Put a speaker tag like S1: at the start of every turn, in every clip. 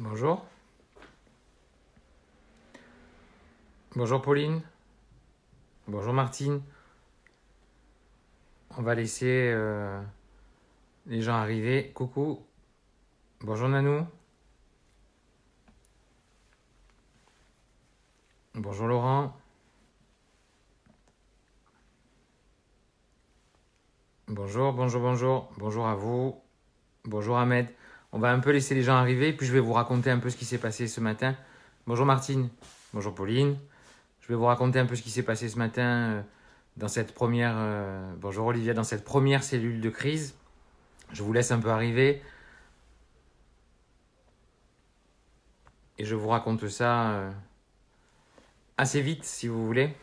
S1: Bonjour. Bonjour Pauline. Bonjour Martine. On va laisser les gens arriver. Coucou. Bonjour Nanou. Bonjour Laurent. Bonjour, bonjour, bonjour. Bonjour à vous. Bonjour Ahmed. On va un peu laisser les gens arriver, puis je vais vous raconter un peu ce qui s'est passé ce matin. Bonjour Martine. Bonjour Pauline. Je vais vous raconter un peu ce qui s'est passé ce matin dans cette première... bonjour Olivia, dans cette première cellule de crise. Je vous laisse un peu arriver. Et je vous raconte ça assez vite, si vous voulez.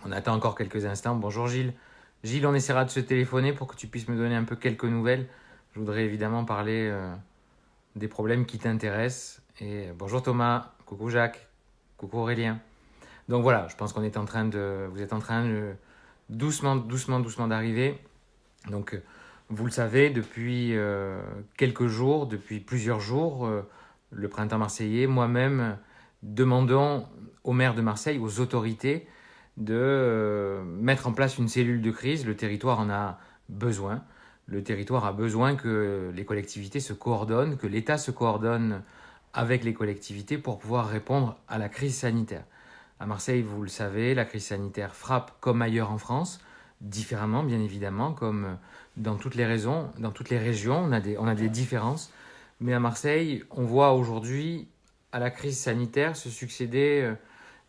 S1: On attend encore quelques instants. Bonjour Gilles. Gilles, on essaiera de se téléphoner pour que tu puisses me donner un peu quelques nouvelles. Je voudrais évidemment parler des problèmes qui t'intéressent. Et bonjour Thomas. Coucou Jacques. Coucou Aurélien. Donc voilà, je pense qu'on est en train de... Vous êtes en train de doucement d'arriver. Donc vous le savez, depuis quelques jours, depuis plusieurs jours, le printemps marseillais, moi-même, demandons au maire de Marseille, aux autorités, de mettre en place une cellule de crise. Le territoire en a besoin. Le territoire a besoin que les collectivités se coordonnent, que l'État se coordonne avec les collectivités pour pouvoir répondre à la crise sanitaire. À Marseille, vous le savez, la crise sanitaire frappe comme ailleurs en France, différemment bien évidemment, comme dans toutes les régions, on a des différences. Mais à Marseille, on voit aujourd'hui à la crise sanitaire se succéder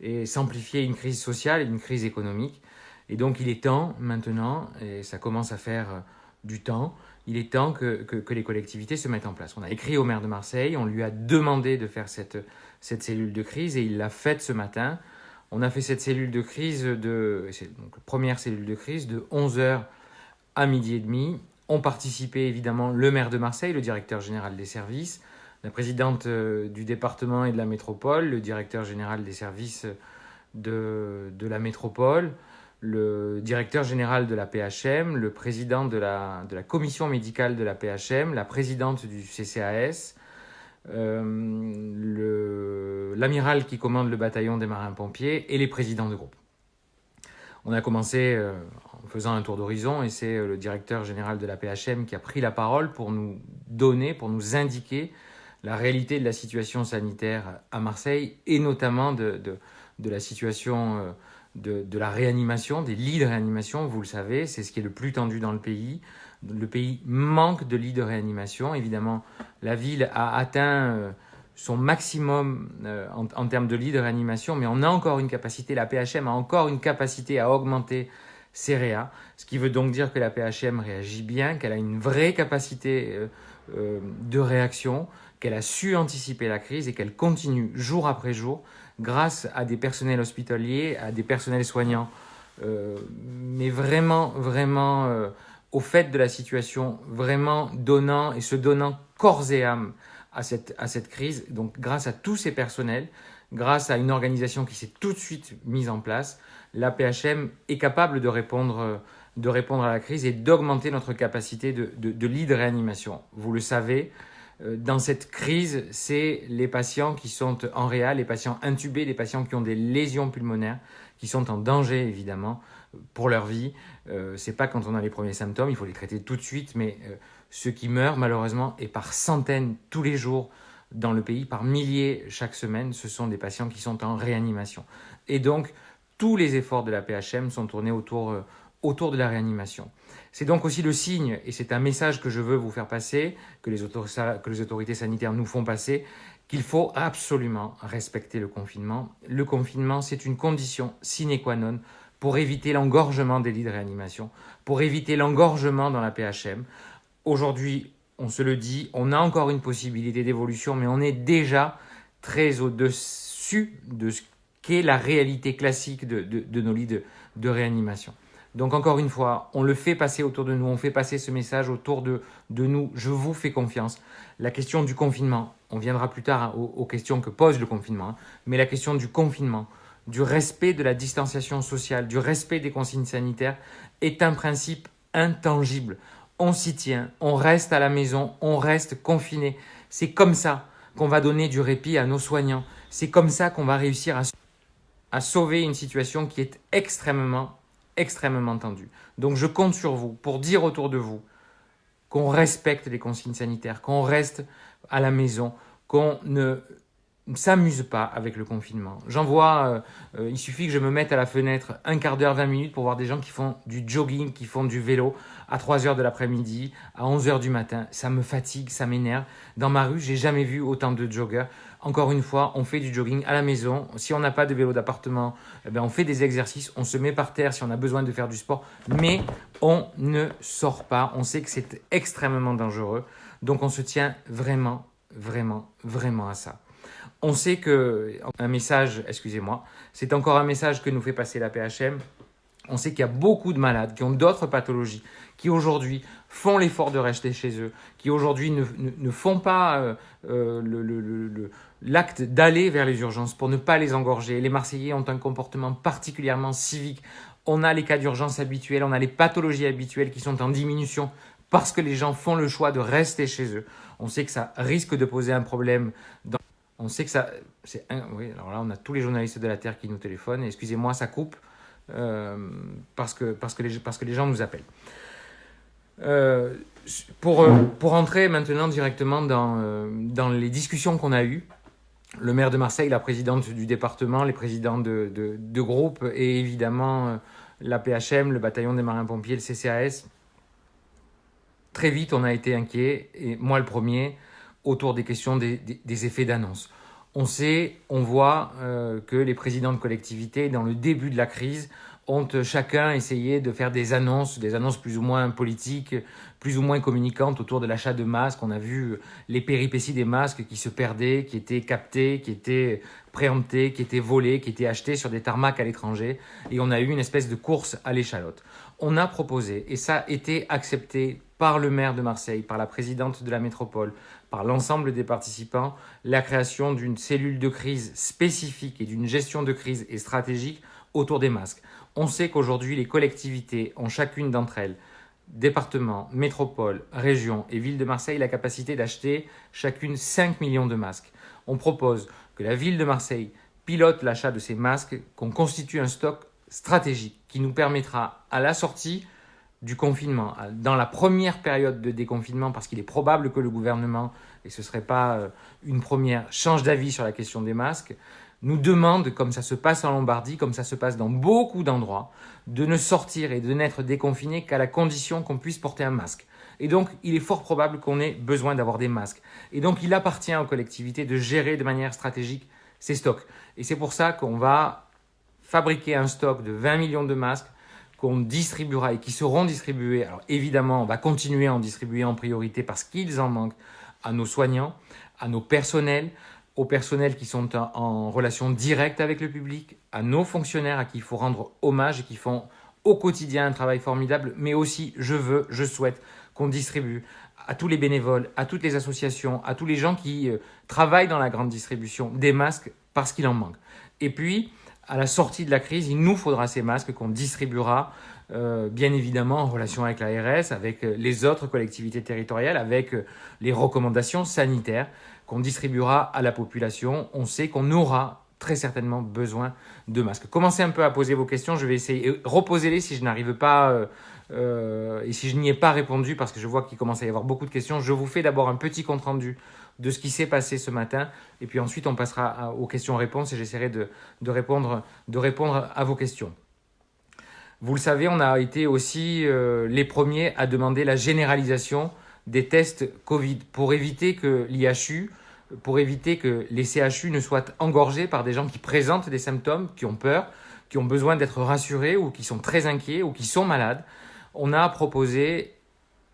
S1: et s'amplifier une crise sociale et une crise économique. Et donc il est temps maintenant, et ça commence à faire du temps, il est temps que les collectivités se mettent en place. On a écrit au maire de Marseille, on lui a demandé de faire cette cellule de crise et il l'a faite ce matin. On a fait cette cellule de crise, donc première cellule de crise, de 11h à midi et demi. Ont participé évidemment le maire de Marseille, le directeur général des services, la présidente du département et de la métropole, le directeur général des services de la métropole, le directeur général de la PHM, le président de la commission médicale de la PHM, la présidente du CCAS, l'amiral qui commande le bataillon des marins-pompiers et les présidents de groupe. On a commencé en faisant un tour d'horizon et c'est le directeur général de la PHM qui a pris la parole pour nous donner, pour nous indiquer la réalité de la situation sanitaire à Marseille et notamment de la situation de la réanimation, des lits de réanimation. Vous le savez, c'est ce qui est le plus tendu dans le pays. Le pays manque de lits de réanimation. Évidemment, la ville a atteint son maximum en termes de lits de réanimation, mais on a encore une capacité, la PHM a encore une capacité à augmenter ses réa, ce qui veut donc dire que la PHM réagit bien, qu'elle a une vraie capacité de réaction, qu'elle a su anticiper la crise et qu'elle continue jour après jour grâce à des personnels hospitaliers, à des personnels soignants, mais vraiment au fait de la situation, vraiment donnant et se donnant corps et âme à cette crise. Donc grâce à tous ces personnels, grâce à une organisation qui s'est tout de suite mise en place, la PHM est capable de répondre à la crise et d'augmenter notre capacité de lit de réanimation. Vous le savez, dans cette crise, c'est les patients qui sont en réa, les patients intubés, les patients qui ont des lésions pulmonaires, qui sont en danger évidemment pour leur vie. C'est pas quand on a les premiers symptômes, il faut les traiter tout de suite, mais ceux qui meurent malheureusement et par centaines tous les jours dans le pays, par milliers chaque semaine, ce sont des patients qui sont en réanimation. Et donc, tous les efforts de la PHM sont tournés autour de la réanimation. C'est donc aussi le signe, et c'est un message que je veux vous faire passer, que les autorités sanitaires nous font passer, qu'il faut absolument respecter le confinement. Le confinement, c'est une condition sine qua non pour éviter l'engorgement des lits de réanimation, pour éviter l'engorgement dans la PHM. Aujourd'hui, on se le dit, on a encore une possibilité d'évolution, mais on est déjà très au-dessus de ce qu'est la réalité classique de nos lits de réanimation. Donc encore une fois, on le fait passer autour de nous, on fait passer ce message autour de nous, je vous fais confiance. La question du confinement, on viendra plus tard aux questions que pose le confinement, mais la question du confinement, du respect de la distanciation sociale, du respect des consignes sanitaires est un principe intangible. On s'y tient, on reste à la maison, on reste confiné. C'est comme ça qu'on va donner du répit à nos soignants. C'est comme ça qu'on va réussir à sauver une situation qui est extrêmement, extrêmement tendue. Donc je compte sur vous pour dire autour de vous qu'on respecte les consignes sanitaires, qu'on reste à la maison, qu'on ne s'amuse pas avec le confinement. J'en vois, il suffit que je me mette à la fenêtre un quart d'heure, 20 minutes pour voir des gens qui font du jogging, qui font du vélo à 3 heures de l'après-midi, à 11 heures du matin. Ça me fatigue, ça m'énerve. Dans ma rue, j'ai jamais vu autant de joggers. Encore une fois, on fait du jogging à la maison. Si on n'a pas de vélo d'appartement, eh bien on fait des exercices, on se met par terre si on a besoin de faire du sport, mais on ne sort pas. On sait que c'est extrêmement dangereux. Donc on se tient vraiment, vraiment, vraiment à ça. On sait que, un message, excusez-moi, c'est encore un message que nous fait passer la PHM. On sait qu'il y a beaucoup de malades qui ont d'autres pathologies, qui aujourd'hui font l'effort de rester chez eux, qui aujourd'hui ne font pas l'acte d'aller vers les urgences pour ne pas les engorger. Les Marseillais ont un comportement particulièrement civique. On a les cas d'urgence habituels, on a les pathologies habituelles qui sont en diminution parce que les gens font le choix de rester chez eux. On sait que ça risque de poser un problème. On sait que ça... Oui, alors là, on a tous les journalistes de la Terre qui nous téléphonent. Et excusez-moi, ça coupe parce que les gens nous appellent. Pour entrer maintenant directement dans les discussions qu'on a eues, le maire de Marseille, la présidente du département, les présidents de groupes et évidemment la PHM, le bataillon des marins-pompiers, le CCAS, très vite, on a été inquiets, et moi le premier, autour des questions des effets d'annonce. On sait, on voit que les présidents de collectivités, dans le début de la crise, ont chacun essayé de faire des annonces plus ou moins politiques, plus ou moins communicantes autour de l'achat de masques. On a vu les péripéties des masques qui se perdaient, qui étaient captés, qui étaient préemptés, qui étaient volés, qui étaient achetés sur des tarmacs à l'étranger. Et on a eu une espèce de course à l'échalote. On a proposé, et ça a été accepté par le maire de Marseille, par la présidente de la métropole, par l'ensemble des participants, la création d'une cellule de crise spécifique et d'une gestion de crise et stratégique autour des masques. On sait qu'aujourd'hui, les collectivités ont chacune d'entre elles, département, métropole, région et ville de Marseille, la capacité d'acheter chacune 5 millions de masques. On propose que la ville de Marseille pilote l'achat de ces masques, qu'on constitue un stock stratégique qui nous permettra à la sortie du confinement, dans la première période de déconfinement, parce qu'il est probable que le gouvernement, et ce ne serait pas une première, change d'avis sur la question des masques, nous demande, comme ça se passe en Lombardie, comme ça se passe dans beaucoup d'endroits, de ne sortir et de n'être déconfiné qu'à la condition qu'on puisse porter un masque. Et donc, il est fort probable qu'on ait besoin d'avoir des masques. Et donc, il appartient aux collectivités de gérer de manière stratégique ces stocks. Et c'est pour ça qu'on va fabriquer un stock de 20 millions de masques qu'on distribuera et qui seront distribués. Alors évidemment, on va continuer à en distribuer en priorité parce qu'ils en manquent à nos soignants, à nos personnels, aux personnels qui sont en relation directe avec le public, à nos fonctionnaires à qui il faut rendre hommage et qui font au quotidien un travail formidable, mais aussi je souhaite qu'on distribue à tous les bénévoles, à toutes les associations, à tous les gens qui travaillent dans la grande distribution des masques parce qu'il en manque. Et puis, à la sortie de la crise, il nous faudra ces masques qu'on distribuera bien évidemment en relation avec l'ARS, avec les autres collectivités territoriales, avec les recommandations sanitaires qu'on distribuera à la population. On sait qu'on aura très certainement besoin de masques. Commencez un peu à poser vos questions, je vais essayer, reposez-les si je n'arrive pas et si je n'y ai pas répondu, parce que je vois qu'il commence à y avoir beaucoup de questions. Je vous fais d'abord un petit compte-rendu de ce qui s'est passé ce matin, et puis ensuite on passera aux questions-réponses et j'essaierai de répondre à vos questions. Vous le savez, on a été aussi les premiers à demander la généralisation des tests Covid pour éviter que l'IHU, pour éviter que les CHU ne soient engorgés par des gens qui présentent des symptômes, qui ont peur, qui ont besoin d'être rassurés ou qui sont très inquiets ou qui sont malades. On a proposé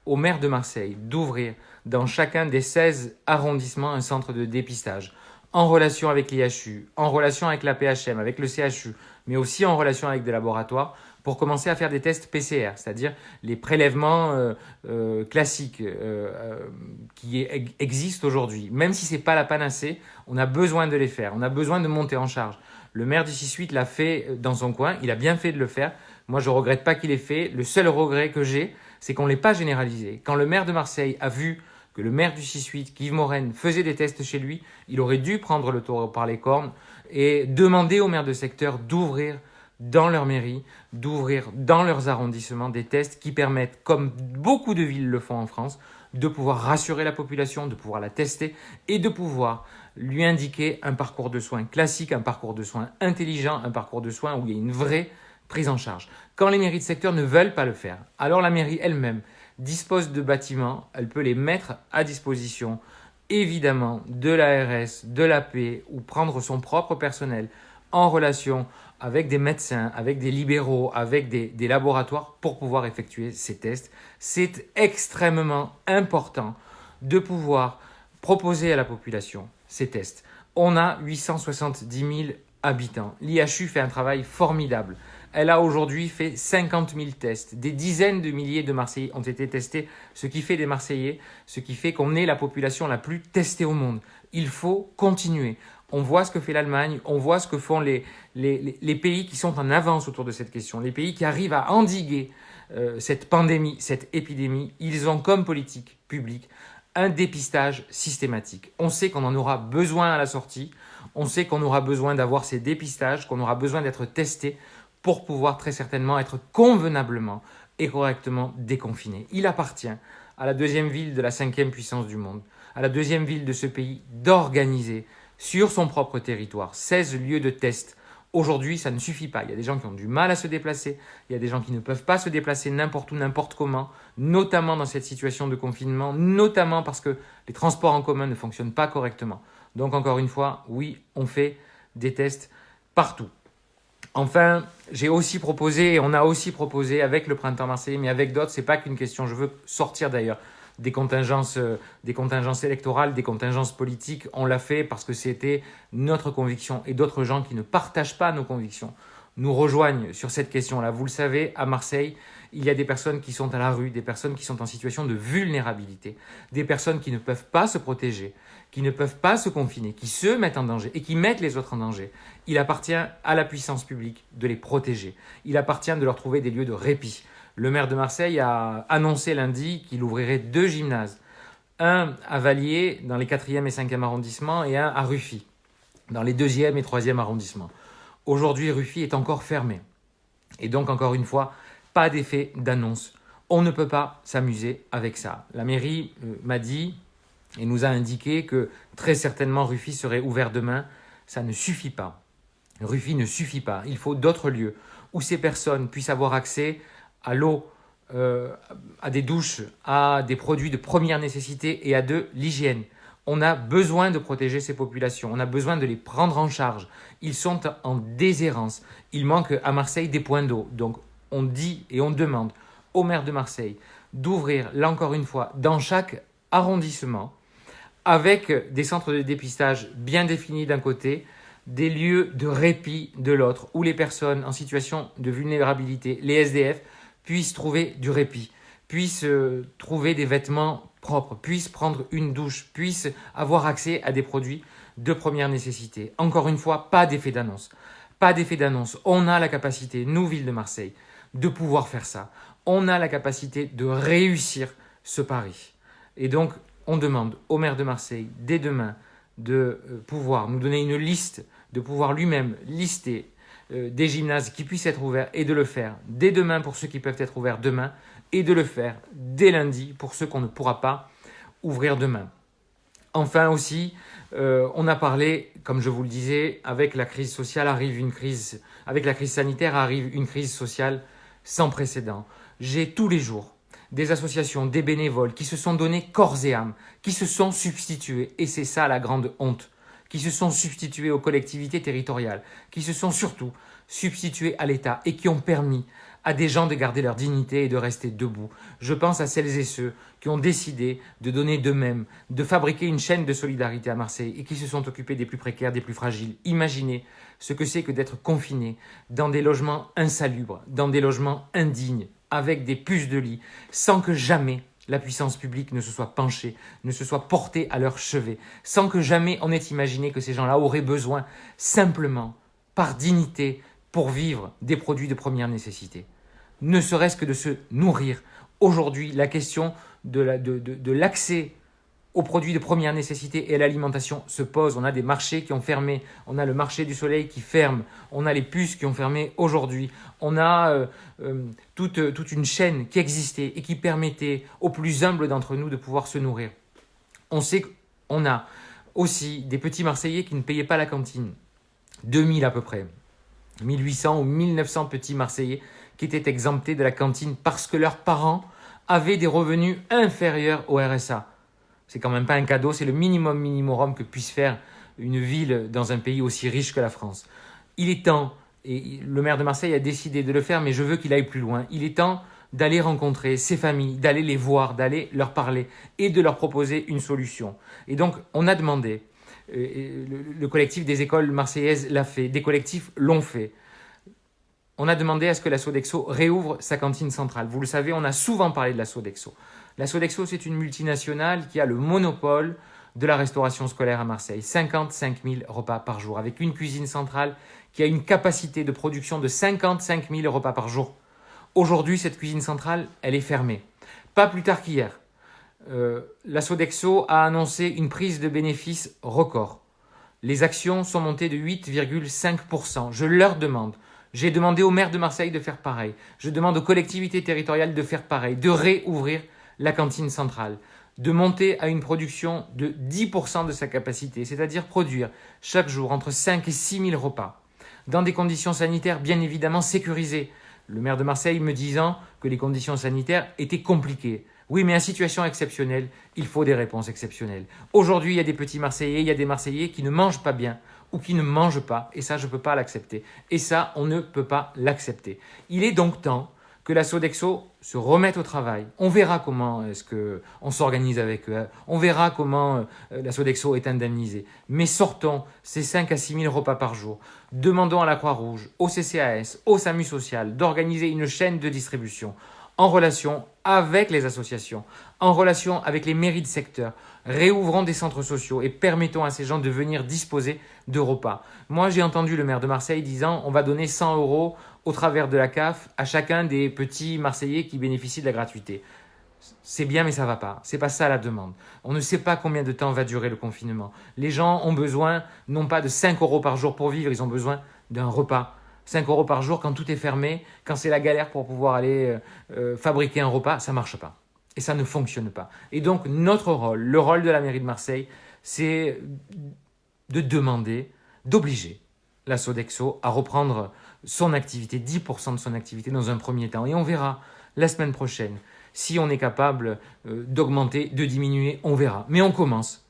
S1: au maire de Marseille d'ouvrir dans chacun des 16 arrondissements un centre de dépistage en relation avec l'IHU, en relation avec la PHM, avec le CHU, mais aussi en relation avec des laboratoires pour commencer à faire des tests PCR, c'est-à-dire les prélèvements classiques qui existent aujourd'hui. Même si ce n'est pas la panacée, on a besoin de les faire, on a besoin de monter en charge. Le maire d'ici Suite l'a fait dans son coin, il a bien fait de le faire. Moi, je ne regrette pas qu'il ait fait. Le seul regret que j'ai, c'est qu'on ne l'ait pas généralisé. Quand le maire de Marseille a vu que le maire du 6-8, Yves Morenne, faisait des tests chez lui, il aurait dû prendre le taureau par les cornes et demander aux maires de secteur d'ouvrir dans leur mairie, d'ouvrir dans leurs arrondissements des tests qui permettent, comme beaucoup de villes le font en France, de pouvoir rassurer la population, de pouvoir la tester et de pouvoir lui indiquer un parcours de soins classique, un parcours de soins intelligent, un parcours de soins où il y a une vraie prise en charge. Quand les mairies de secteur ne veulent pas le faire, alors la mairie elle-même dispose de bâtiments, elle peut les mettre à disposition, évidemment, de l'ARS, de l'AP, ou prendre son propre personnel en relation avec des médecins, avec des libéraux, avec des laboratoires pour pouvoir effectuer ces tests. C'est extrêmement important de pouvoir proposer à la population ces tests. On a 870 000 habitants. L'IHU fait un travail formidable. Elle a aujourd'hui fait 50 000 tests. Des dizaines de milliers de Marseillais ont été testés, ce qui fait des Marseillais, ce qui fait qu'on est la population la plus testée au monde. Il faut continuer. On voit ce que fait l'Allemagne, on voit ce que font les pays qui sont en avance autour de cette question, les pays qui arrivent à endiguer cette pandémie, cette épidémie. Ils ont comme politique publique un dépistage systématique. On sait qu'on en aura besoin à la sortie, on sait qu'on aura besoin d'avoir ces dépistages, qu'on aura besoin d'être testé pour pouvoir très certainement être convenablement et correctement déconfiné. Il appartient à la deuxième ville de la 5e puissance du monde, à la deuxième ville de ce pays, d'organiser sur son propre territoire 16 lieux de test. Aujourd'hui, ça ne suffit pas. Il y a des gens qui ont du mal à se déplacer, il y a des gens qui ne peuvent pas se déplacer n'importe où, n'importe comment, notamment dans cette situation de confinement, notamment parce que les transports en commun ne fonctionnent pas correctement. Donc encore une fois, oui, on fait des tests partout. Enfin, j'ai aussi proposé, et on a aussi proposé avec le Printemps Marseillais, mais avec d'autres, c'est pas qu'une question, je veux sortir d'ailleurs des contingences électorales, des contingences politiques. On l'a fait parce que c'était notre conviction et d'autres gens qui ne partagent pas nos convictions nous rejoignent sur cette question-là. Vous le savez, à Marseille, il y a des personnes qui sont à la rue, des personnes qui sont en situation de vulnérabilité, des personnes qui ne peuvent pas se protéger, qui ne peuvent pas se confiner, qui se mettent en danger et qui mettent les autres en danger. Il appartient à la puissance publique de les protéger. Il appartient de leur trouver des lieux de répit. Le maire de Marseille a annoncé lundi qu'il ouvrirait 2 gymnases. Un à Vallier, dans les 4e et 5e arrondissements, et un à Rufy, dans les 2e et 3e arrondissements. Aujourd'hui, Rufy est encore fermé. Et donc, encore une fois, pas d'effet d'annonce. On ne peut pas s'amuser avec ça. La mairie m'a dit et nous a indiqué que très certainement Rufy serait ouvert demain. Ça ne suffit pas. Rufy ne suffit pas. Il faut d'autres lieux où ces personnes puissent avoir accès à l'eau, à des douches, à des produits de première nécessité et à de l'hygiène. On a besoin de protéger ces populations, on a besoin de les prendre en charge. Ils sont en déshérence. Il manque à Marseille des points d'eau. Donc on dit et on demande au maire de Marseille d'ouvrir, là encore une fois, dans chaque arrondissement, avec des centres de dépistage bien définis d'un côté, des lieux de répit de l'autre, où les personnes en situation de vulnérabilité, les SDF, puissent trouver du répit, puissent trouver des vêtements propres, puissent prendre une douche, puissent avoir accès à des produits de première nécessité. Encore une fois, pas d'effet d'annonce. Pas d'effet d'annonce. On a la capacité, nous, ville de Marseille, de pouvoir faire ça. On a la capacité de réussir ce pari. Et donc, on demande au maire de Marseille, dès demain, de pouvoir nous donner une liste, de pouvoir lui-même lister des gymnases qui puissent être ouverts et de le faire dès demain pour ceux qui peuvent être ouverts demain et de le faire dès lundi pour ceux qu'on ne pourra pas ouvrir demain. Enfin aussi, on a parlé, comme je vous le disais, avec la crise sociale arrive une crise, avec la crise sanitaire arrive une crise sociale sans précédent. J'ai tous les jours des associations, des bénévoles qui se sont donnés corps et âme, qui se sont substitués, et c'est ça la grande honte, qui se sont substitués aux collectivités territoriales, qui se sont surtout substitués à l'État et qui ont permis à des gens de garder leur dignité et de rester debout. Je pense à celles et ceux qui ont décidé de donner d'eux-mêmes, de fabriquer une chaîne de solidarité à Marseille et qui se sont occupés des plus précaires, des plus fragiles. Imaginez ce que c'est que d'être confiné dans des logements insalubres, dans des logements indignes, avec des puces de lit, sans que jamais la puissance publique ne se soit penchée, ne se soit portée à leur chevet, sans que jamais on ait imaginé que ces gens-là auraient besoin simplement, par dignité, pour vivre des produits de première nécessité. Ne serait-ce que de se nourrir. Aujourd'hui, la question de l'accès aux produits de première nécessité et à l'alimentation se pose. On a des marchés qui ont fermé, on a le marché du soleil qui ferme, on a les puces qui ont fermé aujourd'hui, on a toute une chaîne qui existait et qui permettait aux plus humbles d'entre nous de pouvoir se nourrir. On sait qu'on a aussi des petits Marseillais qui ne payaient pas la cantine, 2000 à peu près, 1800 ou 1900 petits Marseillais qui étaient exemptés de la cantine parce que leurs parents avaient des revenus inférieurs au RSA. C'est quand même pas un cadeau, c'est le minimum minimorum que puisse faire une ville dans un pays aussi riche que la France. Il est temps, et le maire de Marseille a décidé de le faire, mais je veux qu'il aille plus loin. Il est temps d'aller rencontrer ces familles, d'aller les voir, d'aller leur parler et de leur proposer une solution. Et donc, on a demandé, le collectif des écoles marseillaises l'a fait, des collectifs l'ont fait. On a demandé à ce que la Sodexo réouvre sa cantine centrale. Vous le savez, on a souvent parlé de la Sodexo. La Sodexo, c'est une multinationale qui a le monopole de la restauration scolaire à Marseille. 55 000 repas par jour, avec une cuisine centrale qui a une capacité de production de 55 000 repas par jour. Aujourd'hui, cette cuisine centrale, elle est fermée. Pas plus tard qu'hier, la Sodexo a annoncé une prise de bénéfices record. Les actions sont montées de 8,5%. Je leur demande, j'ai demandé au maire de Marseille de faire pareil. Je demande aux collectivités territoriales de faire pareil, de réouvrir la cantine centrale, de monter à une production de 10% de sa capacité, c'est-à-dire produire chaque jour entre 5 et 6 000 repas, dans des conditions sanitaires bien évidemment sécurisées. Le maire de Marseille me disant que les conditions sanitaires étaient compliquées. Oui, mais en situation exceptionnelle, il faut des réponses exceptionnelles. Aujourd'hui, il y a des petits Marseillais, il y a des Marseillais qui ne mangent pas bien ou qui ne mangent pas, et ça, je ne peux pas l'accepter. Et ça, on ne peut pas l'accepter. Il est donc temps que la Sodexo se remette au travail. On verra comment est-ce qu'on s'organise avec eux. On verra comment la Sodexo est indemnisée. Mais sortons ces 5 à 6 000 repas par jour. Demandons à la Croix-Rouge, au CCAS, au SAMU social d'organiser une chaîne de distribution en relation avec les associations, en relation avec les mairies de secteur. Réouvrons des centres sociaux et permettons à ces gens de venir disposer de repas. Moi, j'ai entendu le maire de Marseille disant on va donner 100 € au travers de la CAF à chacun des petits Marseillais qui bénéficient de la gratuité. C'est bien, mais ça va pas. C'est pas ça la demande. On ne sait pas combien de temps va durer le confinement. Les gens ont besoin, non pas de 5 € par jour pour vivre, ils ont besoin d'un repas. 5 € par jour quand tout est fermé, quand c'est la galère pour pouvoir aller fabriquer un repas, ça marche pas. Et ça ne fonctionne pas. Et donc, notre rôle, le rôle de la mairie de Marseille, c'est de demander, d'obliger la Sodexo à reprendre son activité, 10% de son activité dans un premier temps. Et on verra la semaine prochaine si on est capable d'augmenter, de diminuer, on verra. Mais on commence,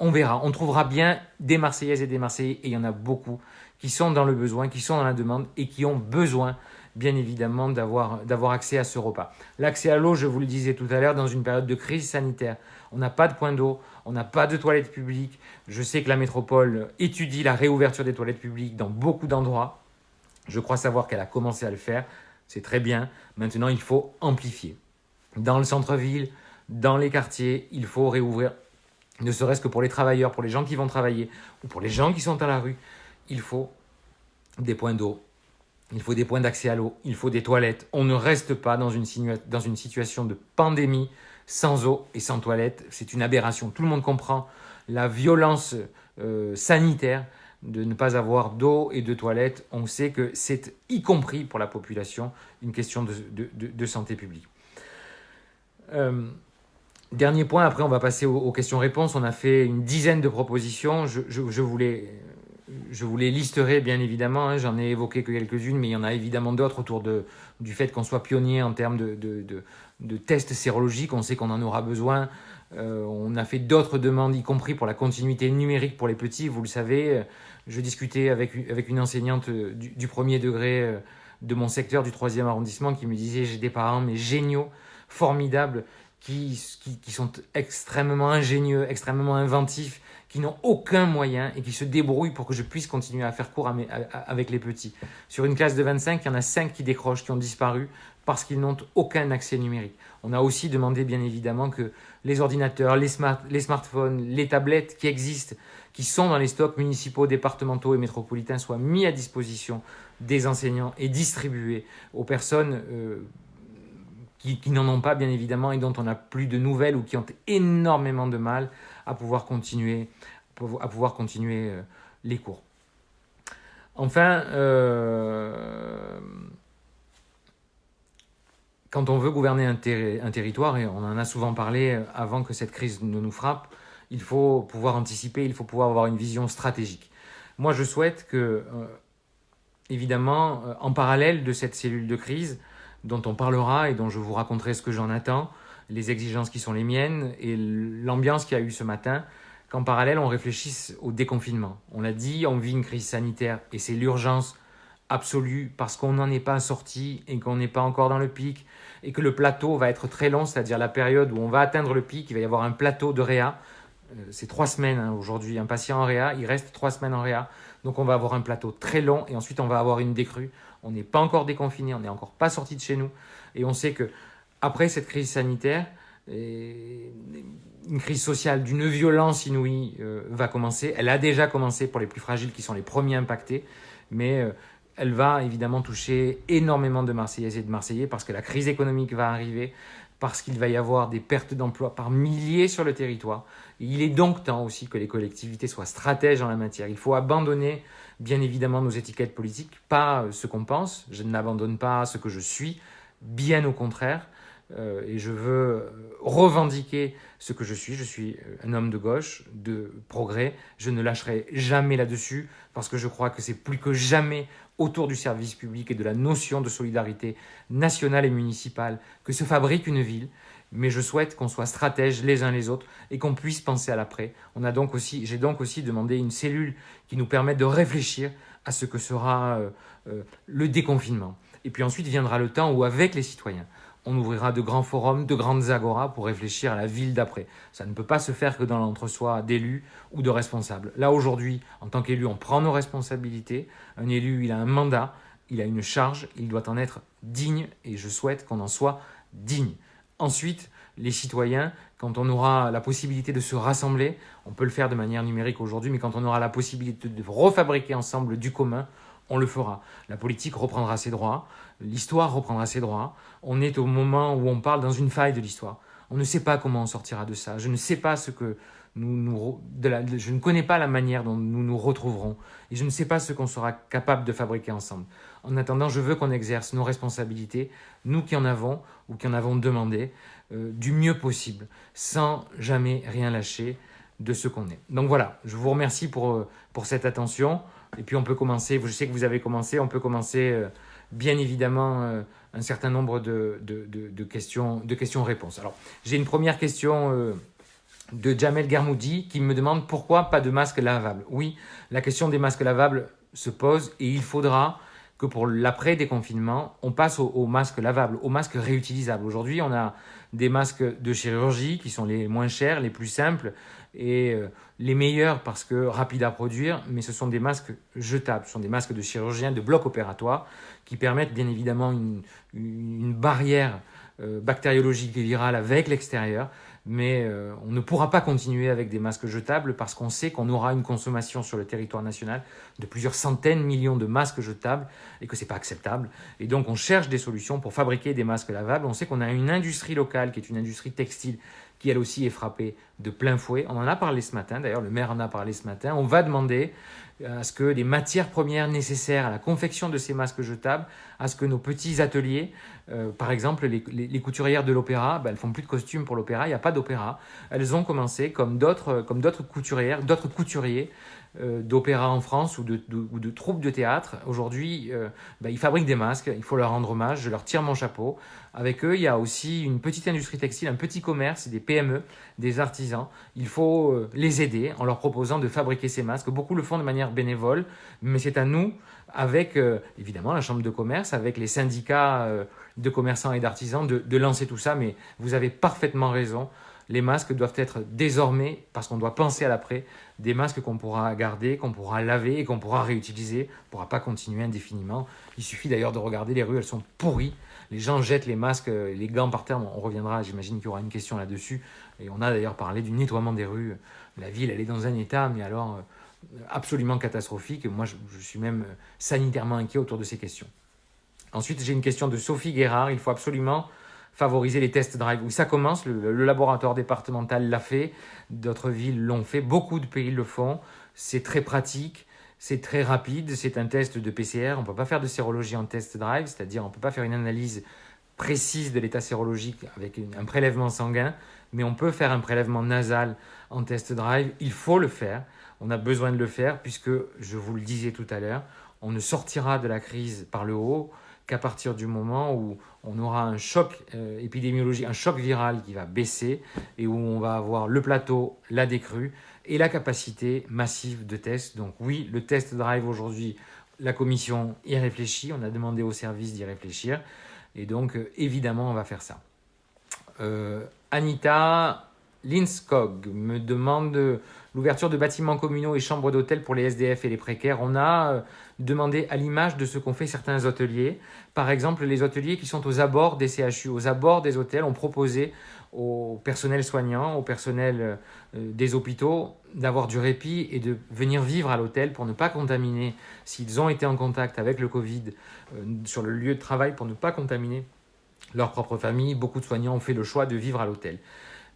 S1: on verra. On trouvera bien des Marseillaises et des Marseillais, et il y en a beaucoup qui sont dans le besoin, qui sont dans la demande et qui ont besoin, bien évidemment, d'avoir accès à ce repas. L'accès à l'eau, je vous le disais tout à l'heure, dans une période de crise sanitaire, on n'a pas de point d'eau, on n'a pas de toilettes publiques. Je sais que la métropole étudie la réouverture des toilettes publiques dans beaucoup d'endroits. Je crois savoir qu'elle a commencé à le faire. C'est très bien. Maintenant, il faut amplifier. Dans le centre-ville, dans les quartiers, il faut réouvrir, ne serait-ce que pour les travailleurs, pour les gens qui vont travailler ou pour les gens qui sont à la rue. Il faut des points d'eau, il faut des points d'accès à l'eau, il faut des toilettes. On ne reste pas dans une situation de pandémie sans eau et sans toilettes. C'est une aberration. Tout le monde comprend la violence sanitaire de ne pas avoir d'eau et de toilettes. On sait que c'est, y compris pour la population, une question de santé publique. Dernier point, après on va passer aux questions-réponses. On a fait une dizaine de propositions. Je vous les listerai bien évidemment, hein. J'en ai évoqué que quelques-unes, mais il y en a évidemment d'autres autour du fait qu'on soit pionnier en termes de tests sérologiques. On sait qu'on en aura besoin. On a fait d'autres demandes, y compris pour la continuité numérique pour les petits. Vous le savez, je discutais avec une enseignante du premier degré de mon secteur, du 3e arrondissement, qui me disait « j'ai des parents mais géniaux, formidables, qui sont extrêmement ingénieux, extrêmement inventifs, qui n'ont aucun moyen et qui se débrouillent pour que je puisse continuer à faire cours avec les petits. Sur une classe de 25, il y en a 5 qui décrochent, qui ont disparu parce qu'ils n'ont aucun accès numérique. On a aussi demandé bien évidemment que les ordinateurs, les smartphones, les tablettes qui existent, qui sont dans les stocks municipaux, départementaux et métropolitains soient mis à disposition des enseignants et distribués aux personnes qui n'en ont pas bien évidemment et dont on n'a plus de nouvelles ou qui ont énormément de mal à pouvoir continuer, les cours. Enfin, quand on veut gouverner un territoire, et on en a souvent parlé avant que cette crise ne nous frappe, il faut pouvoir anticiper, il faut pouvoir avoir une vision stratégique. Moi, je souhaite que, évidemment, en parallèle de cette cellule de crise, dont on parlera et dont je vous raconterai ce que j'en attends, les exigences qui sont les miennes et l'ambiance qu'il y a eu ce matin, qu'en parallèle, on réfléchisse au déconfinement. On l'a dit, on vit une crise sanitaire et c'est l'urgence absolue parce qu'on n'en est pas sorti et qu'on n'est pas encore dans le pic et que le plateau va être très long, c'est-à-dire la période où on va atteindre le pic, il va y avoir un plateau de réa. C'est 3 semaines aujourd'hui, un patient en réa, il reste 3 semaines en réa. Donc on va avoir un plateau très long et ensuite on va avoir une décrue. On n'est pas encore déconfiné, on n'est encore pas sorti de chez nous. Et on sait que après cette crise sanitaire, une crise sociale d'une violence inouïe va commencer. Elle a déjà commencé pour les plus fragiles qui sont les premiers impactés. Mais elle va évidemment toucher énormément de Marseillaises et de Marseillais parce que la crise économique va arriver, parce qu'il va y avoir des pertes d'emplois par milliers sur le territoire. Et il est donc temps aussi que les collectivités soient stratèges en la matière. Il faut abandonner bien évidemment nos étiquettes politiques, pas ce qu'on pense. Je n'abandonne pas ce que je suis, bien au contraire. Et je veux revendiquer ce que je suis. Je suis un homme de gauche, de progrès. Je ne lâcherai jamais là-dessus parce que je crois que c'est plus que jamais autour du service public et de la notion de solidarité nationale et municipale que se fabrique une ville. Mais je souhaite qu'on soit stratèges les uns les autres et qu'on puisse penser à l'après. J'ai donc aussi demandé une cellule qui nous permette de réfléchir à ce que sera le déconfinement. Et puis ensuite viendra le temps où, avec les citoyens, on ouvrira de grands forums, de grandes agoras pour réfléchir à la ville d'après. Ça ne peut pas se faire que dans l'entre-soi d'élus ou de responsables. Là, aujourd'hui, en tant qu'élu, on prend nos responsabilités. Un élu, il a un mandat, il a une charge, il doit en être digne et je souhaite qu'on en soit digne. Ensuite, les citoyens, quand on aura la possibilité de se rassembler, on peut le faire de manière numérique aujourd'hui, mais quand on aura la possibilité de refabriquer ensemble du commun, on le fera. La politique reprendra ses droits, l'histoire reprendra ses droits. On est au moment où on parle dans une faille de l'histoire. On ne sait pas comment on sortira de ça. Je ne sais pas je ne connais pas la manière dont nous nous retrouverons. Et je ne sais pas ce qu'on sera capable de fabriquer ensemble. En attendant, je veux qu'on exerce nos responsabilités, nous qui en avons ou qui en avons demandé, du mieux possible, sans jamais rien lâcher de ce qu'on est. Donc voilà, je vous remercie pour cette attention. Et puis on peut commencer, je sais que vous avez commencé, on peut commencer bien évidemment un certain nombre de questions-réponses. Alors j'ai une première question de Jamel Garmoudi qui me demande pourquoi pas de masques lavables. Oui, la question des masques lavables se pose et il faudra que pour l'après-déconfinement, on passe aux masques lavables, aux masques réutilisables. Aujourd'hui, on a des masques de chirurgie qui sont les moins chers, les plus simples et les meilleurs parce que rapides à produire, mais ce sont des masques jetables, ce sont des masques de chirurgien de bloc opératoire qui permettent bien évidemment une barrière bactériologique et virale avec l'extérieur, mais on ne pourra pas continuer avec des masques jetables parce qu'on sait qu'on aura une consommation sur le territoire national de plusieurs centaines de millions de masques jetables et que ce n'est pas acceptable. Et donc on cherche des solutions pour fabriquer des masques lavables. On sait qu'on a une industrie locale qui est une industrie textile qui elle aussi est frappée de plein fouet. On en a parlé ce matin, d'ailleurs le maire en a parlé ce matin. On va demander à ce que les matières premières nécessaires à la confection de ces masques jetables, à ce que nos petits ateliers, par exemple les couturières de l'opéra, elles font plus de costumes pour l'opéra, il n'y a pas d'opéra. Elles ont commencé comme d'autres couturières, d'autres couturiers d'opéra en France ou de troupes de théâtre. Aujourd'hui, ils fabriquent des masques, il faut leur rendre hommage, je leur tire mon chapeau. Avec eux, il y a aussi une petite industrie textile, un petit commerce, des PME, des artisans. Il faut les aider en leur proposant de fabriquer ces masques. Beaucoup le font de manière bénévole, mais c'est à nous, avec évidemment la chambre de commerce, avec les syndicats de commerçants et d'artisans, de lancer tout ça. Mais vous avez parfaitement raison. Les masques doivent être désormais, parce qu'on doit penser à l'après, des masques qu'on pourra garder, qu'on pourra laver et qu'on pourra réutiliser. On ne pourra pas continuer indéfiniment. Il suffit d'ailleurs de regarder les rues, elles sont pourries. Les gens jettent les masques, les gants par terre. On reviendra, j'imagine qu'il y aura une question là-dessus. Et on a d'ailleurs parlé du nettoiement des rues. La ville, elle est dans un état, mais alors absolument catastrophique. Moi, je suis même sanitairement inquiet autour de ces questions. Ensuite, j'ai une question de Sophie Guérard. Il faut absolument favoriser les tests drive. Où ça commence, le laboratoire départemental l'a fait, d'autres villes l'ont fait, beaucoup de pays le font. C'est très pratique, c'est très rapide, c'est un test de PCR. On ne peut pas faire de sérologie en test drive, c'est-à-dire on ne peut pas faire une analyse précise de l'état sérologique avec un prélèvement sanguin, mais on peut faire un prélèvement nasal en test drive. Il faut le faire, on a besoin de le faire puisque, je vous le disais tout à l'heure, on ne sortira de la crise par le haut qu'à partir du moment où on aura un choc épidémiologique, un choc viral qui va baisser et où on va avoir le plateau, la décrue et la capacité massive de tests. Donc oui, le test drive aujourd'hui, la commission y réfléchit, on a demandé aux services d'y réfléchir et donc évidemment on va faire ça. Anita Linskog me demande l'ouverture de bâtiments communaux et chambres d'hôtel pour les SDF et les précaires. On a demandé à l'image de ce qu'ont fait certains hôteliers. Par exemple, les hôteliers qui sont aux abords des CHU, aux abords des hôtels, ont proposé au personnel soignant, au personnel des hôpitaux, d'avoir du répit et de venir vivre à l'hôtel pour ne pas contaminer, s'ils ont été en contact avec le Covid sur le lieu de travail, pour ne pas contaminer leur propre famille. Beaucoup de soignants ont fait le choix de vivre à l'hôtel.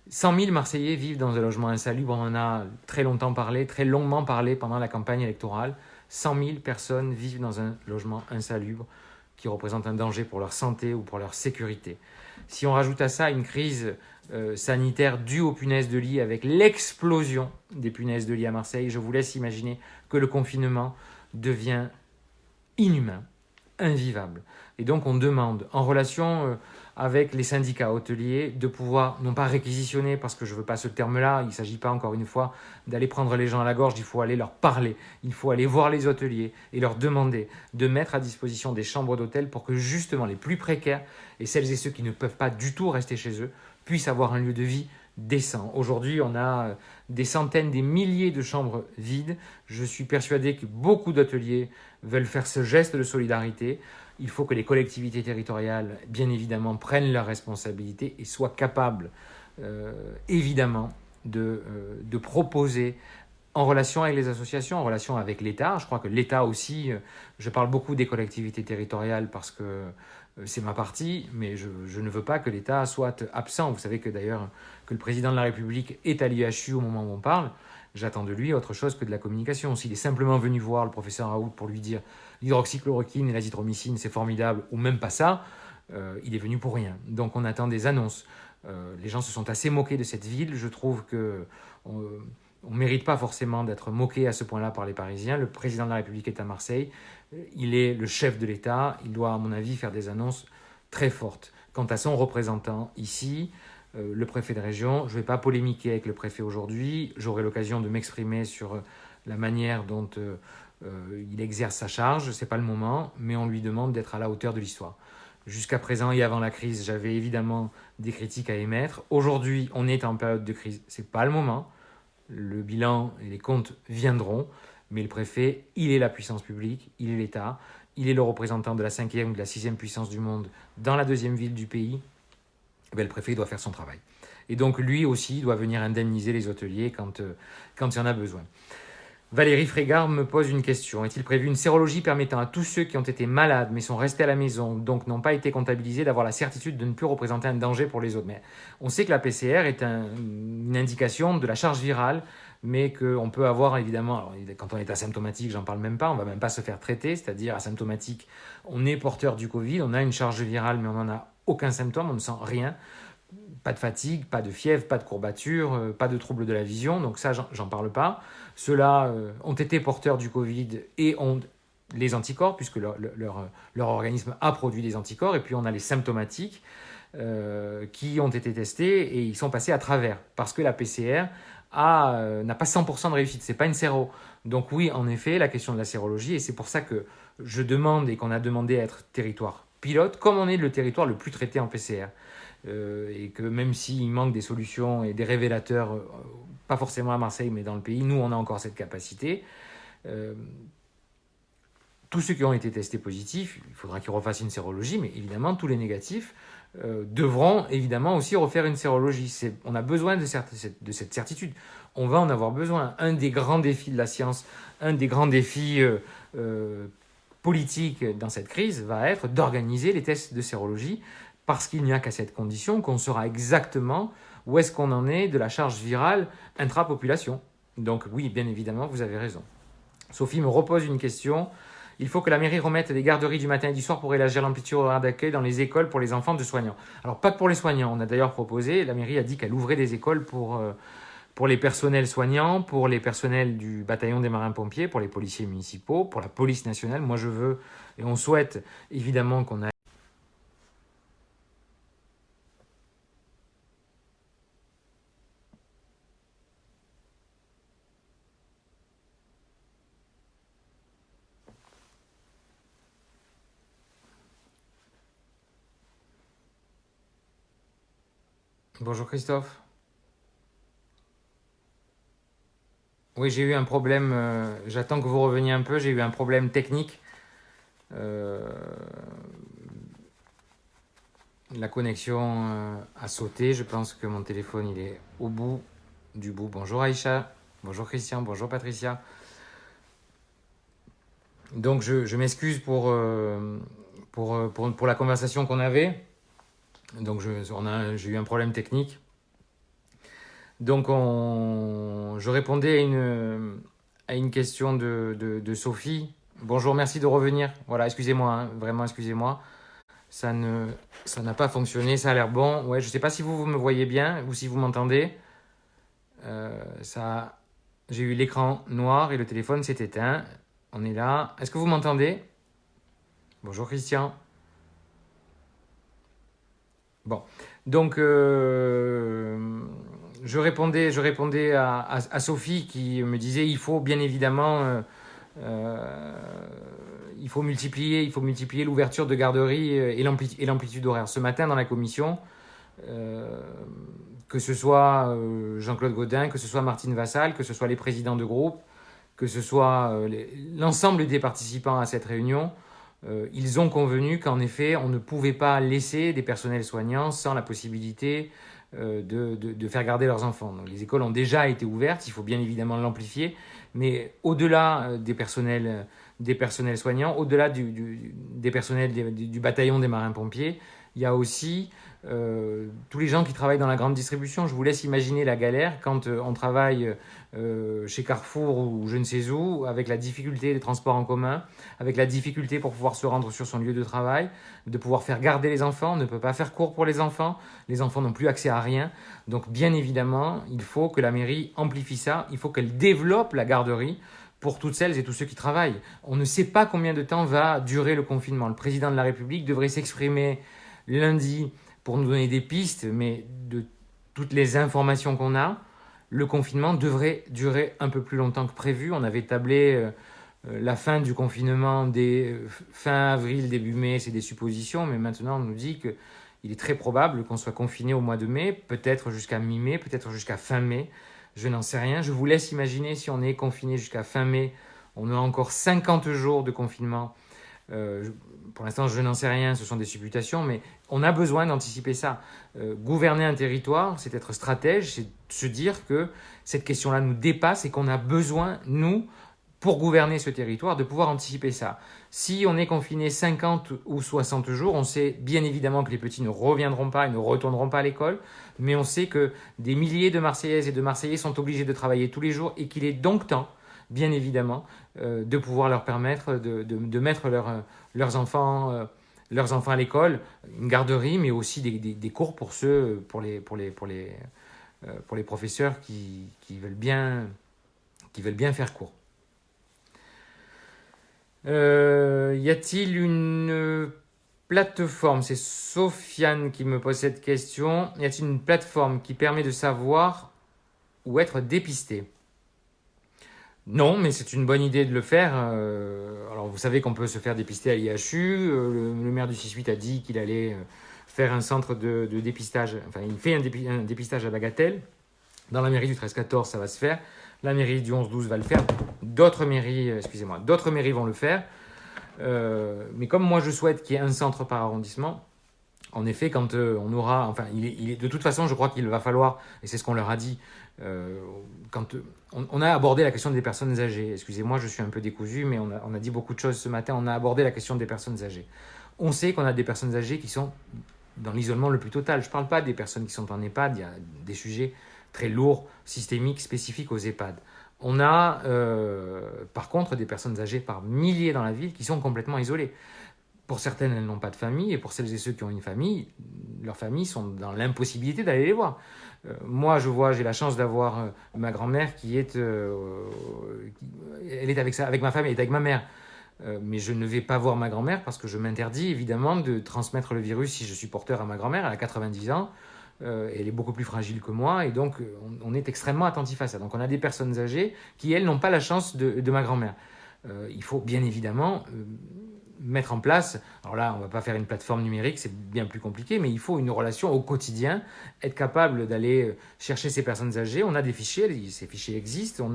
S1: 100 000 Marseillais vivent dans un logement insalubre. On en a très longtemps parlé, très longuement parlé pendant la campagne électorale. 100 000 personnes vivent dans un logement insalubre qui représente un danger pour leur santé ou pour leur sécurité. Si on rajoute à ça une crise sanitaire due aux punaises de lit avec l'explosion des punaises de lit à Marseille, je vous laisse imaginer que le confinement devient inhumain, invivable. Et donc on demande, en relation avec les syndicats hôteliers, de pouvoir, non pas réquisitionner, parce que je ne veux pas ce terme-là, il ne s'agit pas encore une fois d'aller prendre les gens à la gorge, il faut aller leur parler, il faut aller voir les hôteliers et leur demander de mettre à disposition des chambres d'hôtel pour que justement les plus précaires et celles et ceux qui ne peuvent pas du tout rester chez eux puissent avoir un lieu de vie décent. Aujourd'hui, on a des centaines, des milliers de chambres vides. Je suis persuadé que beaucoup d'hôteliers veulent faire ce geste de solidarité. Il faut que les collectivités territoriales, bien évidemment, prennent leurs responsabilités et soient capables, évidemment, de proposer, en relation avec les associations, en relation avec l'État. Je crois que l'État aussi, je parle beaucoup des collectivités territoriales parce que c'est ma partie, mais je ne veux pas que l'État soit absent. Vous savez que d'ailleurs, que le président de la République est à l'IHU au moment où on parle. J'attends de lui autre chose que de la communication. S'il est simplement venu voir le professeur Raoult pour lui dire l'hydroxychloroquine et l'azithromycine, c'est formidable, ou même pas ça, il est venu pour rien. Donc on attend des annonces. Les gens se sont assez moqués de cette ville. Je trouve qu'on ne mérite pas forcément d'être moqué à ce point-là par les Parisiens. Le président de la République est à Marseille. Il est le chef de l'État. Il doit, à mon avis, faire des annonces très fortes. Quant à son représentant ici, le préfet de région, je ne vais pas polémiquer avec le préfet aujourd'hui. J'aurai l'occasion de m'exprimer sur la manière dont il exerce sa charge. Ce n'est pas le moment, mais on lui demande d'être à la hauteur de l'histoire. Jusqu'à présent et avant la crise, j'avais évidemment des critiques à émettre. Aujourd'hui, on est en période de crise. Ce n'est pas le moment. Le bilan et les comptes viendront. Mais le préfet, il est la puissance publique, il est l'État. Il est le représentant de la 5e ou de la 6e puissance du monde dans la 2e ville du pays. Le préfet doit faire son travail. Et donc lui aussi doit venir indemniser les hôteliers quand il y en a besoin. Valérie Frégard me pose une question. Est-il prévu une sérologie permettant à tous ceux qui ont été malades mais sont restés à la maison, donc n'ont pas été comptabilisés, d'avoir la certitude de ne plus représenter un danger pour les autres? Mais on sait que la PCR est une indication de la charge virale, mais qu'on peut avoir évidemment, alors, quand on est asymptomatique, j'en parle même pas, on va même pas se faire traiter, c'est-à-dire asymptomatique, on est porteur du Covid, on a une charge virale mais on n'en a aucun symptôme, on ne sent rien. Pas de fatigue, pas de fièvre, pas de courbature, pas de troubles de la vision, donc ça, j'en parle pas. Ceux-là ont été porteurs du Covid et ont les anticorps, puisque leur organisme a produit des anticorps, et puis on a les symptomatiques qui ont été testés et ils sont passés à travers, parce que la PCR n'a pas 100% de réussite, c'est pas une séro. Donc oui, en effet, la question de la sérologie, et c'est pour ça que je demande et qu'on a demandé à être territoire pilote, comme on est le territoire le plus traité en PCR. Et que même s'il manque des solutions et des révélateurs, pas forcément à Marseille, mais dans le pays, nous, on a encore cette capacité. Tous ceux qui ont été testés positifs, il faudra qu'ils refassent une sérologie, mais évidemment, tous les négatifs devront évidemment aussi refaire une sérologie. On a besoin de cette certitude. On va en avoir besoin. Un des grands défis de la science, un des grands défis politiques dans cette crise va être d'organiser les tests de sérologie, parce qu'il n'y a qu'à cette condition qu'on saura exactement où est-ce qu'on en est de la charge virale intrapopulation. Donc oui, bien évidemment, vous avez raison. Sophie me repose une question. Il faut que la mairie remette des garderies du matin et du soir pour élargir l'amplitude horaire d'accueil dans les écoles pour les enfants de soignants. Alors pas que pour les soignants, on a d'ailleurs proposé, la mairie a dit qu'elle ouvrait des écoles pour les personnels soignants, pour les personnels du bataillon des marins-pompiers, pour les policiers municipaux, pour la police nationale. Moi je veux et on souhaite évidemment qu'on ait... Bonjour Christophe. Oui, j'ai eu un problème, j'attends que vous reveniez un peu, j'ai eu un problème technique. Euh, la connexion a sauté, je pense que mon téléphone il est au bout du bout. Bonjour Aïcha, bonjour Christian, bonjour Patricia. Donc je m'excuse pour la conversation qu'on avait. Donc j'ai eu un problème technique. Donc je répondais à une question de Sophie. Bonjour, merci de revenir. Voilà, excusez-moi, hein, vraiment excusez-moi. Ça n'a pas fonctionné, ça a l'air bon. Ouais, je ne sais pas si vous me voyez bien ou si vous m'entendez. J'ai eu l'écran noir et le téléphone s'est éteint. On est là. Est-ce que vous m'entendez? Bonjour Christian. Bon, donc je répondais à Sophie qui me disait il faut bien évidemment il faut multiplier l'ouverture de garderies et l'amplitude horaire. Ce matin dans la commission, que ce soit Jean-Claude Gaudin, que ce soit Martine Vassal, que ce soit les présidents de groupe, que ce soit l'ensemble des participants à cette réunion, ils ont convenu qu'en effet, on ne pouvait pas laisser des personnels soignants sans la possibilité de faire garder leurs enfants. Donc, les écoles ont déjà été ouvertes, il faut bien évidemment l'amplifier, mais au-delà des personnels soignants, au-delà des personnels du bataillon des marins-pompiers, il y a aussi tous les gens qui travaillent dans la grande distribution. Je vous laisse imaginer la galère quand on travaille chez Carrefour ou je ne sais où, avec la difficulté des transports en commun, avec la difficulté pour pouvoir se rendre sur son lieu de travail, de pouvoir faire garder les enfants. On ne peut pas faire cours pour les enfants n'ont plus accès à rien. Donc bien évidemment, il faut que la mairie amplifie ça, il faut qu'elle développe la garderie pour toutes celles et tous ceux qui travaillent. On ne sait pas combien de temps va durer le confinement. Le président de la République devrait s'exprimer lundi pour nous donner des pistes, mais de toutes les informations qu'on a, le confinement devrait durer un peu plus longtemps que prévu. On avait tablé la fin du confinement dès fin avril, début mai, c'est des suppositions, mais maintenant on nous dit qu'il est très probable qu'on soit confiné au mois de mai, peut-être jusqu'à mi-mai, peut-être jusqu'à fin mai. Je n'en sais rien. Je vous laisse imaginer si on est confiné jusqu'à fin mai, on a encore 50 jours de confinement. Pour l'instant, je n'en sais rien, ce sont des supputations, mais on a besoin d'anticiper ça. Gouverner un territoire, c'est être stratège, c'est se dire que cette question-là nous dépasse et qu'on a besoin, nous, pour gouverner ce territoire, de pouvoir anticiper ça. Si on est confiné 50 ou 60 jours, on sait bien évidemment que les petits ne reviendront pas et ne retourneront pas à l'école, mais on sait que des milliers de Marseillaises et de Marseillais sont obligés de travailler tous les jours et qu'il est donc temps, bien évidemment, de pouvoir leur permettre de mettre leurs enfants à l'école, une garderie, mais aussi des cours pour les professeurs qui veulent bien faire cours. Y a-t-il une plateforme, c'est Sofiane qui me pose cette question, y a-t-il une plateforme qui permet de savoir où être dépisté? Non, mais c'est une bonne idée de le faire. Alors vous savez qu'on peut se faire dépister à l'IHU. Le maire du 6-8 a dit qu'il allait faire un centre de dépistage. Enfin, il fait un dépistage à Bagatelle. Dans la mairie du 13-14, ça va se faire. La mairie du 11-12 va le faire. D'autres mairies vont le faire. Mais comme moi, je souhaite qu'il y ait un centre par arrondissement, en effet, quand on aura... Enfin, de toute façon, je crois qu'il va falloir, et c'est ce qu'on leur a dit, quand on a abordé la question des personnes âgées. Excusez-moi, je suis un peu décousu, mais on a dit beaucoup de choses ce matin. On a abordé la question des personnes âgées. On sait qu'on a des personnes âgées qui sont dans l'isolement le plus total. Je ne parle pas des personnes qui sont en EHPAD, il y a des sujets très lourds, systémiques, spécifiques aux EHPAD. On a par contre des personnes âgées par milliers dans la ville qui sont complètement isolées. Pour certaines, elles n'ont pas de famille, et pour celles et ceux qui ont une famille, leurs familles sont dans l'impossibilité d'aller les voir. Moi, j'ai la chance d'avoir ma grand-mère qui est, elle est avec ma famille, elle est avec ma mère. Mais je ne vais pas voir ma grand-mère parce que je m'interdis évidemment de transmettre le virus si je suis porteur à ma grand-mère. Elle a 90 ans, elle est beaucoup plus fragile que moi, et donc on est extrêmement attentif à ça. Donc on a des personnes âgées qui, elles, n'ont pas la chance de ma grand-mère. Il faut bien évidemment mettre en place, alors là on ne va pas faire une plateforme numérique, c'est bien plus compliqué, mais il faut une relation au quotidien, être capable d'aller chercher ces personnes âgées. On a des fichiers, ces fichiers existent, on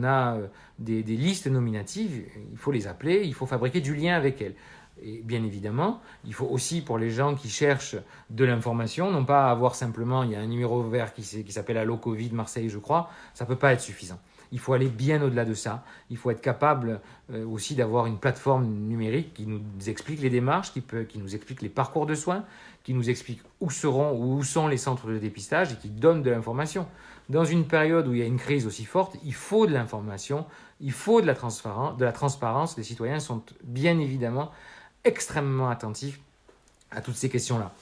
S1: a des listes nominatives, il faut les appeler, il faut fabriquer du lien avec elles. Et bien évidemment, il faut aussi, pour les gens qui cherchent de l'information, non pas avoir simplement, il y a un numéro vert qui s'appelle Allo Covid Marseille, je crois, ça ne peut pas être suffisant. Il faut aller bien au-delà de ça. Il faut être capable aussi d'avoir une plateforme numérique qui nous explique les démarches, qui nous explique les parcours de soins, qui nous explique où seront ou où sont les centres de dépistage et qui donne de l'information. Dans une période où il y a une crise aussi forte, il faut de l'information, il faut de la transparence. Les citoyens sont bien évidemment extrêmement attentifs à toutes ces questions-là.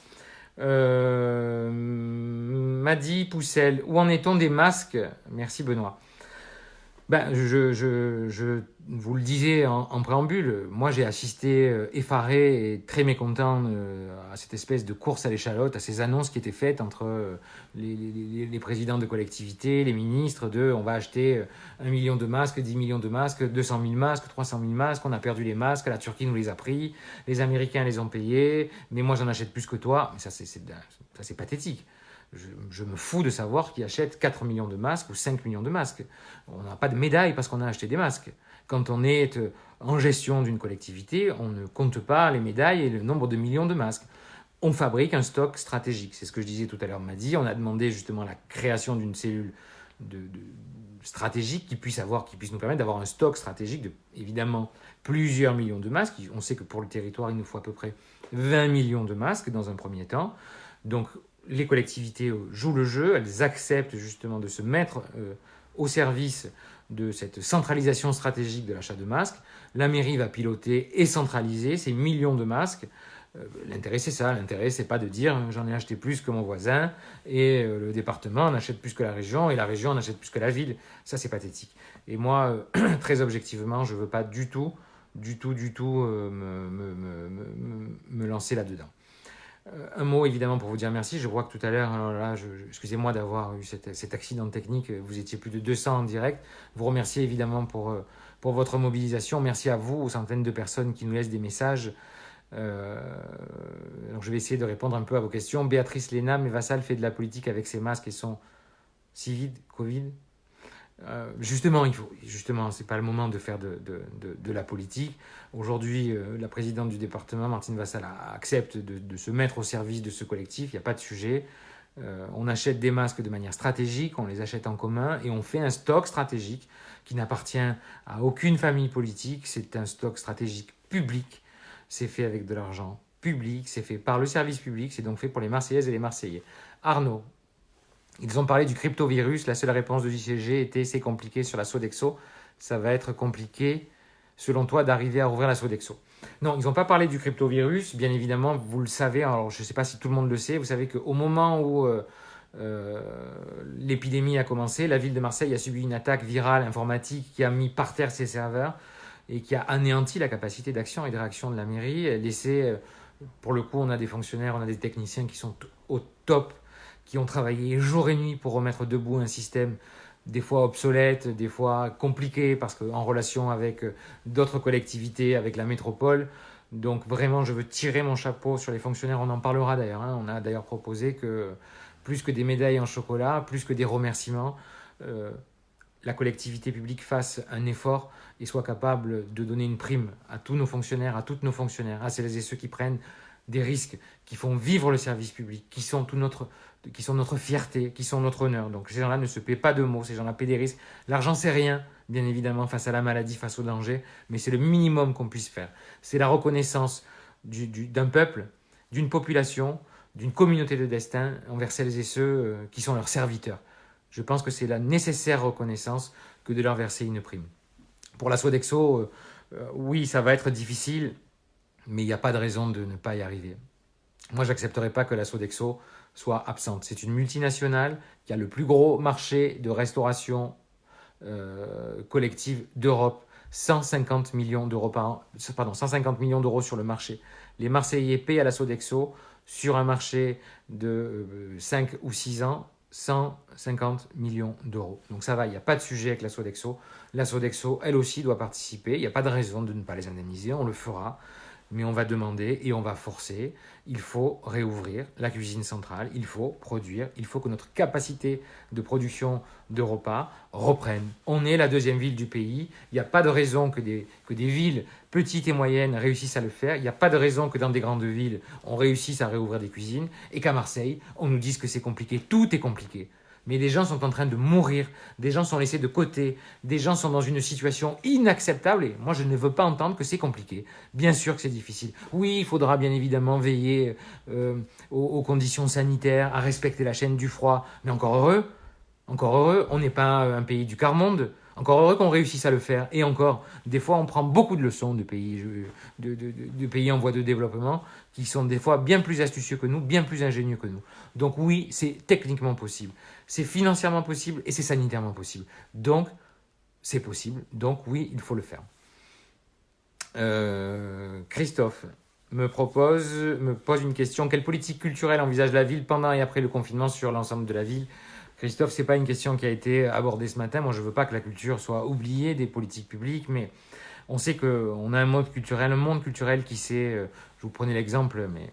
S1: Madi Poussel, où en est-on des masques? Merci Benoît. Je vous le disais en préambule, moi j'ai assisté effaré et très mécontent à cette espèce de course à l'échalote, à ces annonces qui étaient faites entre les présidents de collectivités, les ministres on va acheter 1 million de masques, 10 millions de masques, 200 000 masques, 300 000 masques, on a perdu les masques, la Turquie nous les a pris, les Américains les ont payés, mais moi j'en achète plus que toi. Mais ça c'est pathétique. Je me fous de savoir qui achète 4 millions de masques ou 5 millions de masques. On n'a pas de médaille parce qu'on a acheté des masques. Quand on est en gestion d'une collectivité, on ne compte pas les médailles et le nombre de millions de masques. On fabrique un stock stratégique. C'est ce que je disais tout à l'heure, Madi. On a demandé justement la création d'une cellule stratégique qui puisse nous permettre d'avoir un stock stratégique de, évidemment, plusieurs millions de masques. On sait que pour le territoire, il nous faut à peu près 20 millions de masques dans un premier temps. Donc, les collectivités jouent le jeu, elles acceptent justement de se mettre au service de cette centralisation stratégique de l'achat de masques. La mairie va piloter et centraliser ces millions de masques. L'intérêt, c'est ça. L'intérêt, c'est pas de dire j'en ai acheté plus que mon voisin et le département en achète plus que la région et la région en achète plus que la ville. Ça, c'est pathétique. Et moi, très objectivement, je veux pas du tout me lancer là-dedans. Un mot évidemment pour vous dire merci. Je vois que tout à l'heure, excusez-moi d'avoir eu cet accident technique, vous étiez plus de 200 en direct. Vous remerciez évidemment pour votre mobilisation. Merci à vous, aux centaines de personnes qui nous laissent des messages. Donc je vais essayer de répondre un peu à vos questions. Béatrice Léna, mes vassals fait de la politique avec ses masques et son Covid. Justement, c'est pas le moment de faire de la politique. Aujourd'hui, la présidente du département, Martine Vassal, accepte de se mettre au service de ce collectif. Il n'y a pas de sujet. On achète des masques de manière stratégique, on les achète en commun et on fait un stock stratégique qui n'appartient à aucune famille politique. C'est un stock stratégique public. C'est fait avec de l'argent public, c'est fait par le service public, c'est donc fait pour les Marseillaises et les Marseillais. Arnaud. Ils ont parlé du cryptovirus. La seule réponse de JCG était c'est compliqué sur la Sodexo. Ça va être compliqué, selon toi, d'arriver à rouvrir la Sodexo. Non, ils n'ont pas parlé du cryptovirus. Bien évidemment, vous le savez. Alors, je ne sais pas si tout le monde le sait. Vous savez qu'au moment où l'épidémie a commencé, la ville de Marseille a subi une attaque virale informatique qui a mis par terre ses serveurs et qui a anéanti la capacité d'action et de réaction de la mairie. Pour le coup, on a des fonctionnaires, on a des techniciens qui sont au top, qui ont travaillé jour et nuit pour remettre debout un système des fois obsolète, des fois compliqué, parce qu'en relation avec d'autres collectivités, avec la métropole. Donc vraiment, je veux tirer mon chapeau sur les fonctionnaires. On en parlera d'ailleurs. On a d'ailleurs proposé que, plus que des médailles en chocolat, plus que des remerciements, la collectivité publique fasse un effort et soit capable de donner une prime à tous nos fonctionnaires, à toutes nos fonctionnaires, à celles et ceux qui prennent des risques, qui font vivre le service public, qui sont notre fierté, qui sont notre honneur. Donc ces gens-là ne se paient pas de mots, ces gens-là paient des risques. L'argent, c'est rien, bien évidemment, face à la maladie, face au danger, mais c'est le minimum qu'on puisse faire. C'est la reconnaissance d'un peuple, d'une population, d'une communauté de destin envers celles et ceux qui sont leurs serviteurs. Je pense que c'est la nécessaire reconnaissance que de leur verser une prime. Pour la Sodexo, oui, ça va être difficile, mais il n'y a pas de raison de ne pas y arriver. Moi, je n'accepterai pas que la Sodexo soit absente. C'est une multinationale qui a le plus gros marché de restauration collective d'Europe. 150 millions d'euros par an, 150 millions d'euros sur le marché. Les Marseillais payent à la Sodexo sur un marché de 5 ou 6 ans 150 millions d'euros. Donc ça va, il n'y a pas de sujet avec la Sodexo. La Sodexo, elle aussi, doit participer. Il n'y a pas de raison de ne pas les indemniser, on le fera. Mais on va demander et on va forcer. Il faut réouvrir la cuisine centrale, il faut produire, il faut que notre capacité de production de repas reprenne. On est la deuxième ville du pays, il n'y a pas de raison que des villes petites et moyennes réussissent à le faire, il n'y a pas de raison que dans des grandes villes, on réussisse à réouvrir des cuisines, et qu'à Marseille, on nous dise que c'est compliqué. Tout est compliqué. Mais des gens sont en train de mourir, des gens sont laissés de côté, des gens sont dans une situation inacceptable et moi je ne veux pas entendre que c'est compliqué. Bien sûr que c'est difficile. Oui, il faudra bien évidemment veiller aux conditions sanitaires, à respecter la chaîne du froid, mais encore heureux, on n'est pas un pays du quart-monde. Encore heureux qu'on réussisse à le faire. Et encore, des fois, on prend beaucoup de leçons de pays en voie de développement qui sont des fois bien plus astucieux que nous, bien plus ingénieux que nous. Donc oui, c'est techniquement possible. C'est financièrement possible et c'est sanitairement possible. Donc, c'est possible. Donc oui, il faut le faire. Christophe me pose une question. Quelle politique culturelle envisage la ville pendant et après le confinement sur l'ensemble de la ville ? Christophe, ce n'est pas une question qui a été abordée ce matin. Moi, je ne veux pas que la culture soit oubliée des politiques publiques, mais on sait qu'on a un monde culturel qui s'est, je vous prenais l'exemple, mais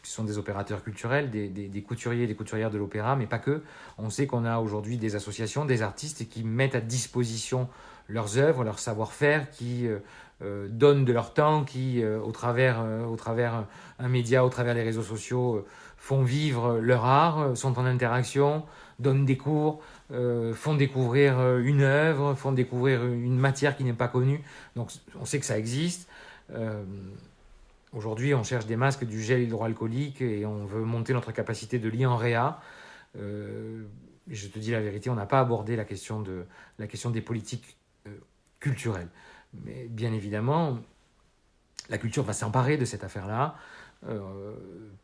S1: ce sont des opérateurs culturels, des couturiers et des couturières de l'opéra, mais pas que. On sait qu'on a aujourd'hui des associations, des artistes qui mettent à disposition leurs œuvres, leur savoir-faire, qui donnent de leur temps, qui, au travers un média, au travers les réseaux sociaux, font vivre leur art, sont en interaction, donnent des cours, font découvrir une œuvre, font découvrir une matière qui n'est pas connue. Donc on sait que ça existe. Aujourd'hui, on cherche des masques, du gel hydroalcoolique et on veut monter notre capacité de lit en réa. Je te dis la vérité, on n'a pas abordé la question des politiques culturelles. Mais bien évidemment, la culture va s'emparer de cette affaire-là.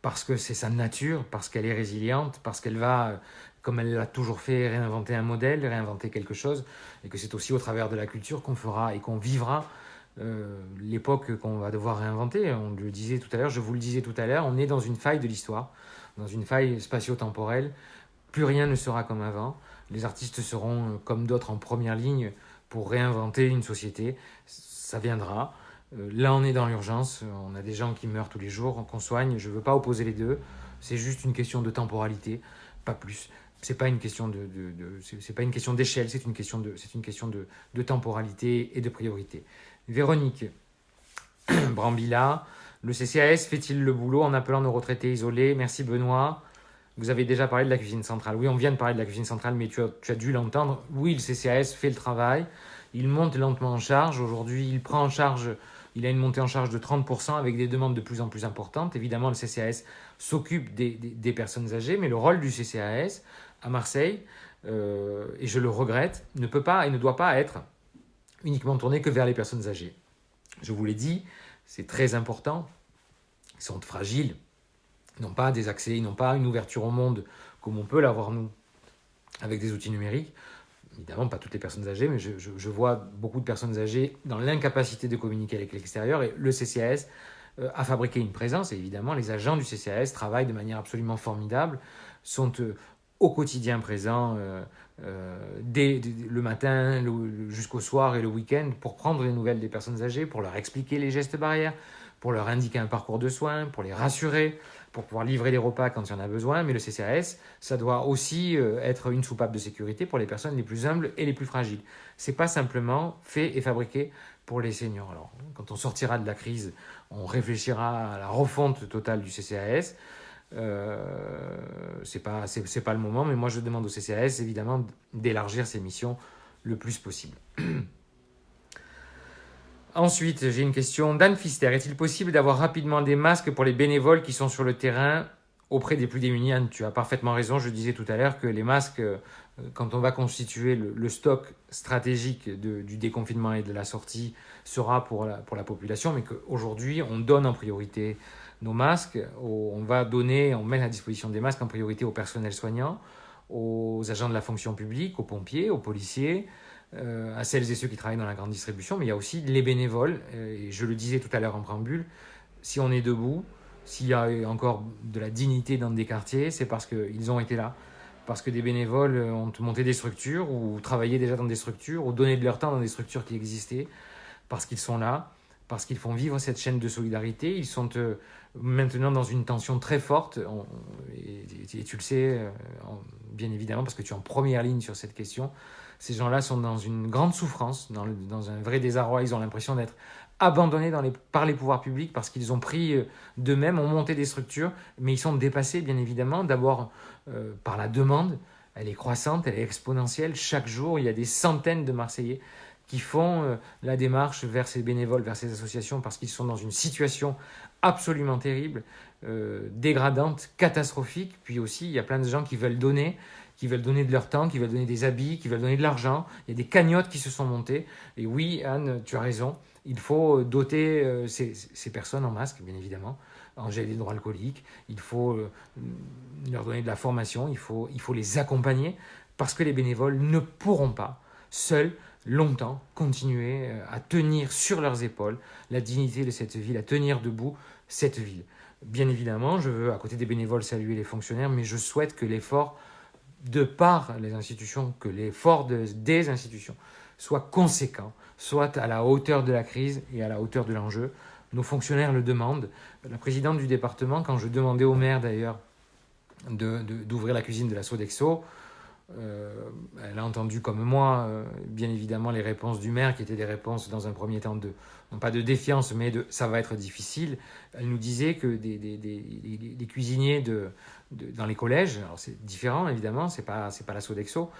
S1: Parce que c'est sa nature, parce qu'elle est résiliente, parce qu'elle va, comme elle l'a toujours fait, réinventer un modèle, réinventer quelque chose, et que c'est aussi au travers de la culture qu'on fera et qu'on vivra l'époque qu'on va devoir réinventer. On le disait tout à l'heure, je vous le disais tout à l'heure, on est dans une faille de l'histoire, dans une faille spatio-temporelle. Plus rien ne sera comme avant. Les artistes seront, comme d'autres, en première ligne pour réinventer une société. Ça viendra. Là, on est dans l'urgence. On a des gens qui meurent tous les jours, qu'on soigne. Je ne veux pas opposer les deux. C'est juste une question de temporalité, pas plus. C'est pas une question c'est pas une question d'échelle. C'est une question de temporalité et de priorité. Véronique Brambilla, le CCAS fait-il le boulot en appelant nos retraités isolés? Merci Benoît. Vous avez déjà parlé de la cuisine centrale. Oui, on vient de parler de la cuisine centrale, mais tu as dû l'entendre. Oui, le CCAS fait le travail. Il monte lentement en charge. Aujourd'hui, il prend en charge, il a une montée en charge de 30% avec des demandes de plus en plus importantes. Évidemment, le CCAS s'occupe des personnes âgées, mais le rôle du CCAS à Marseille, et je le regrette, ne peut pas et ne doit pas être uniquement tourné que vers les personnes âgées. Je vous l'ai dit, c'est très important. Ils sont fragiles. Ils n'ont pas des accès, ils n'ont pas une ouverture au monde comme on peut l'avoir nous, avec des outils numériques. Évidemment, pas toutes les personnes âgées, mais je vois beaucoup de personnes âgées dans l'incapacité de communiquer avec l'extérieur. Et le CCAS a fabriqué une présence. Et évidemment, les agents du CCAS travaillent de manière absolument formidable, sont au quotidien présents dès le matin jusqu'au soir et le week-end pour prendre les nouvelles des personnes âgées, pour leur expliquer les gestes barrières, pour leur indiquer un parcours de soins, pour les rassurer, pour pouvoir livrer des repas quand il y en a besoin. Mais le CCAS, ça doit aussi être une soupape de sécurité pour les personnes les plus humbles et les plus fragiles. Ce n'est pas simplement fait et fabriqué pour les seniors. Alors, quand on sortira de la crise, on réfléchira à la refonte totale du CCAS. C'est pas le moment, mais moi je demande au CCAS évidemment d'élargir ses missions le plus possible. Ensuite, j'ai une question d'Anne Fister. Est-il possible d'avoir rapidement des masques pour les bénévoles qui sont sur le terrain auprès des plus démunis. Anne, tu as parfaitement raison, je disais tout à l'heure que les masques, quand on va constituer le stock stratégique du déconfinement et de la sortie, sera pour la population, mais qu'aujourd'hui, on donne en priorité nos masques, on met à disposition des masques en priorité au personnel soignant, aux agents de la fonction publique, aux pompiers, aux policiers, à celles et ceux qui travaillent dans la grande distribution, mais il y a aussi les bénévoles, et je le disais tout à l'heure en préambule, si on est debout, s'il y a encore de la dignité dans des quartiers, c'est parce qu'ils ont été là, parce que des bénévoles ont monté des structures, ou travaillé déjà dans des structures, ou donné de leur temps dans des structures qui existaient, parce qu'ils sont là, parce qu'ils font vivre cette chaîne de solidarité. Ils sont maintenant dans une tension très forte, et tu le sais, bien évidemment, parce que tu es en première ligne sur cette question. Ces gens-là sont dans une grande souffrance, dans un vrai désarroi. Ils ont l'impression d'être abandonnés par les pouvoirs publics parce qu'ils ont pris d'eux-mêmes, ont monté des structures, mais ils sont dépassés, bien évidemment, d'abord par la demande. Elle est croissante, elle est exponentielle. Chaque jour, il y a des centaines de Marseillais qui font la démarche vers ces bénévoles, vers ces associations, parce qu'ils sont dans une situation absolument terrible, dégradante, catastrophique. Puis aussi, il y a plein de gens qui veulent donner de leur temps, qui veulent donner des habits, qui veulent donner de l'argent. Il y a des cagnottes qui se sont montées. Et oui, Anne, tu as raison, il faut doter ces personnes en masque, bien évidemment, en gel hydroalcoolique. Il faut leur donner de la formation, il faut les accompagner, parce que les bénévoles ne pourront pas, seuls, longtemps, continuer à tenir sur leurs épaules la dignité de cette ville, à tenir debout cette ville. Bien évidemment, je veux, à côté des bénévoles, saluer les fonctionnaires, mais je souhaite que l'effort de par les institutions, que l'effort des institutions soit conséquent, soit à la hauteur de la crise et à la hauteur de l'enjeu. Nos fonctionnaires le demandent. La présidente du département, quand je demandais au maire d'ailleurs d'ouvrir la cuisine de la Sodexo, elle a entendu comme moi, bien évidemment, les réponses du maire, qui étaient des réponses dans un premier temps non pas de défiance, mais de ça va être difficile. Elle nous disait que les cuisiniers dans les collèges, alors c'est différent évidemment, c'est pas la Sodexo,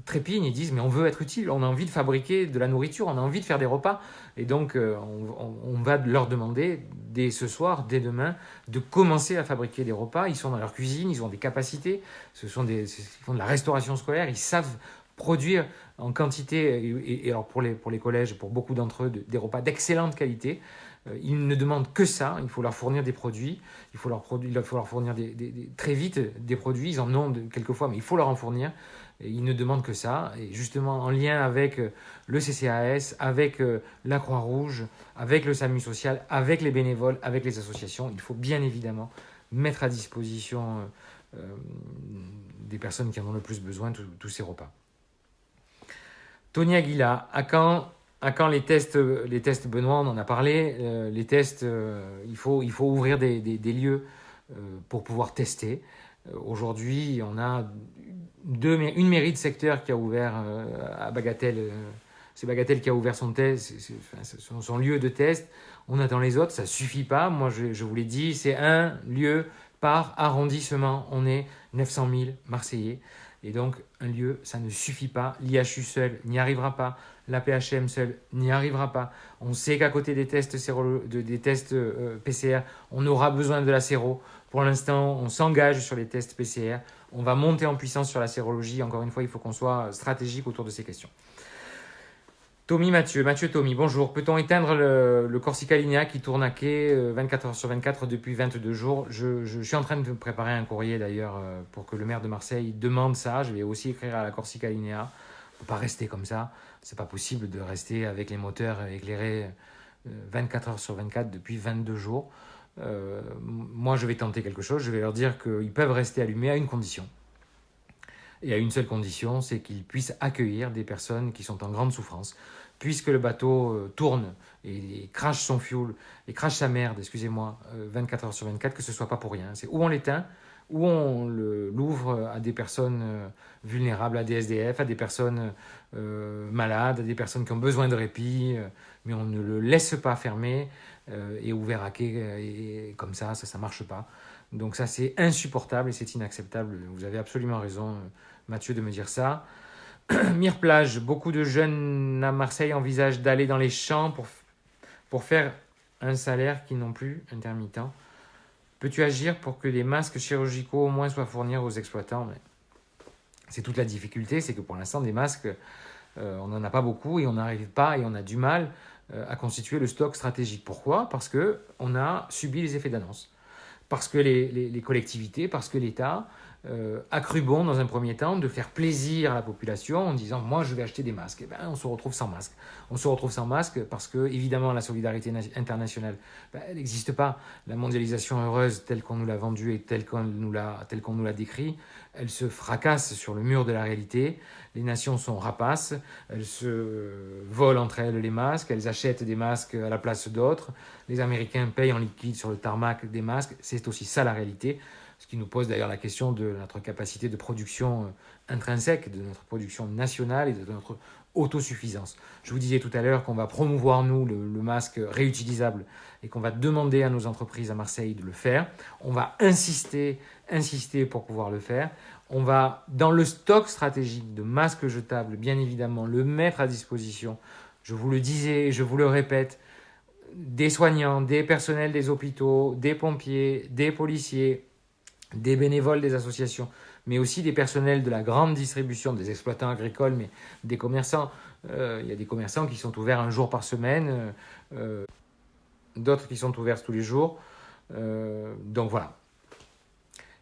S1: trépignent et disent mais on veut être utile, on a envie de fabriquer de la nourriture, on a envie de faire des repas, et donc on va leur demander dès ce soir, dès demain, de commencer à fabriquer des repas. Ils sont dans leur cuisine, ils ont des capacités, ils font de la restauration scolaire, ils savent produire en quantité, et alors pour les collèges, pour beaucoup d'entre eux, des repas d'excellente qualité. Ils ne demandent que ça, il faut leur fournir des produits, il faut leur fournir très vite des produits, ils en ont quelquefois, mais il faut leur en fournir. Et ils ne demandent que ça, et justement en lien avec le CCAS, avec la Croix-Rouge, avec le SAMU social, avec les bénévoles, avec les associations, il faut bien évidemment mettre à disposition des personnes qui en ont le plus besoin tous ces repas. Tony Aguila, à quand les tests, Benoît, on en a parlé, les tests, il faut ouvrir des lieux pour pouvoir tester. Aujourd'hui, on a une mairie de secteur qui a ouvert à Bagatelle, c'est Bagatelle qui a ouvert son lieu de test. On attend les autres, ça ne suffit pas. Moi, je vous l'ai dit, c'est un lieu par arrondissement. On est 900 000 Marseillais. Et donc, un lieu, ça ne suffit pas. L'IHU seul n'y arrivera pas. L'APHM seul n'y arrivera pas. On sait qu'à côté des tests, PCR, on aura besoin de la séro. Pour l'instant, on s'engage sur les tests PCR. On va monter en puissance sur la sérologie. Encore une fois, il faut qu'on soit stratégique autour de ces questions. Mathieu Tommy, bonjour. Peut-on éteindre le Corsica Linea qui tourne à quai 24 heures sur 24 depuis 22 jours? Je suis en train de préparer un courrier d'ailleurs pour que le maire de Marseille demande ça. Je vais aussi écrire à la Corsica Linea. On ne peut pas rester comme ça. C'est pas possible de rester avec les moteurs éclairés 24 heures sur 24 depuis 22 jours. Moi, je vais tenter quelque chose. Je vais leur dire qu'ils peuvent rester allumés à une condition. Et à une seule condition, c'est qu'ils puissent accueillir des personnes qui sont en grande souffrance. Puisque le bateau tourne et crache son fuel, et crache sa merde, 24 heures sur 24, que ce ne soit pas pour rien. C'est où on l'éteint, où on l'ouvre à des personnes vulnérables, à des SDF, à des personnes malades, à des personnes qui ont besoin de répit, mais on ne le laisse pas fermer et ouvert à quai, et comme ça ne marche pas. Donc ça, c'est insupportable et c'est inacceptable. Vous avez absolument raison, Mathieu, de me dire ça. Mire-Plage, beaucoup de jeunes à Marseille envisagent d'aller dans les champs pour faire un salaire qui non plus intermittent. Peux-tu agir pour que les masques chirurgicaux au moins soient fournis aux exploitants? C'est toute la difficulté, c'est que pour l'instant, des masques, on n'en a pas beaucoup et on n'arrive pas et on a du mal à constituer le stock stratégique. Pourquoi? Parce qu'on a subi les effets d'annonce. Parce que les collectivités, parce que l'État a cru bon dans un premier temps de faire plaisir à la population en disant moi je vais acheter des masques. Et ben, on se retrouve sans masque. On se retrouve sans masque parce que évidemment la solidarité internationale elle n'existe pas. La mondialisation heureuse telle qu'on nous l'a vendue et telle qu'on nous l'a décrit, elle se fracasse sur le mur de la réalité. Les nations sont rapaces, elles se volent entre elles les masques, elles achètent des masques à la place d'autres. Les Américains payent en liquide sur le tarmac des masques. C'est aussi ça la réalité. Ce qui nous pose d'ailleurs la question de notre capacité de production intrinsèque, de notre production nationale et de notre autosuffisance. Je vous disais tout à l'heure qu'on va promouvoir, nous, le masque réutilisable et qu'on va demander à nos entreprises à Marseille de le faire. On va insister pour pouvoir le faire. On va, dans le stock stratégique de masques jetables, bien évidemment, le mettre à disposition. Je vous le disais et je vous le répète, des soignants, des personnels des hôpitaux, des pompiers, des policiers, des bénévoles des associations, mais aussi des personnels de la grande distribution, des exploitants agricoles, mais des commerçants. Il y a des commerçants qui sont ouverts un jour par semaine, d'autres qui sont ouverts tous les jours. Donc voilà.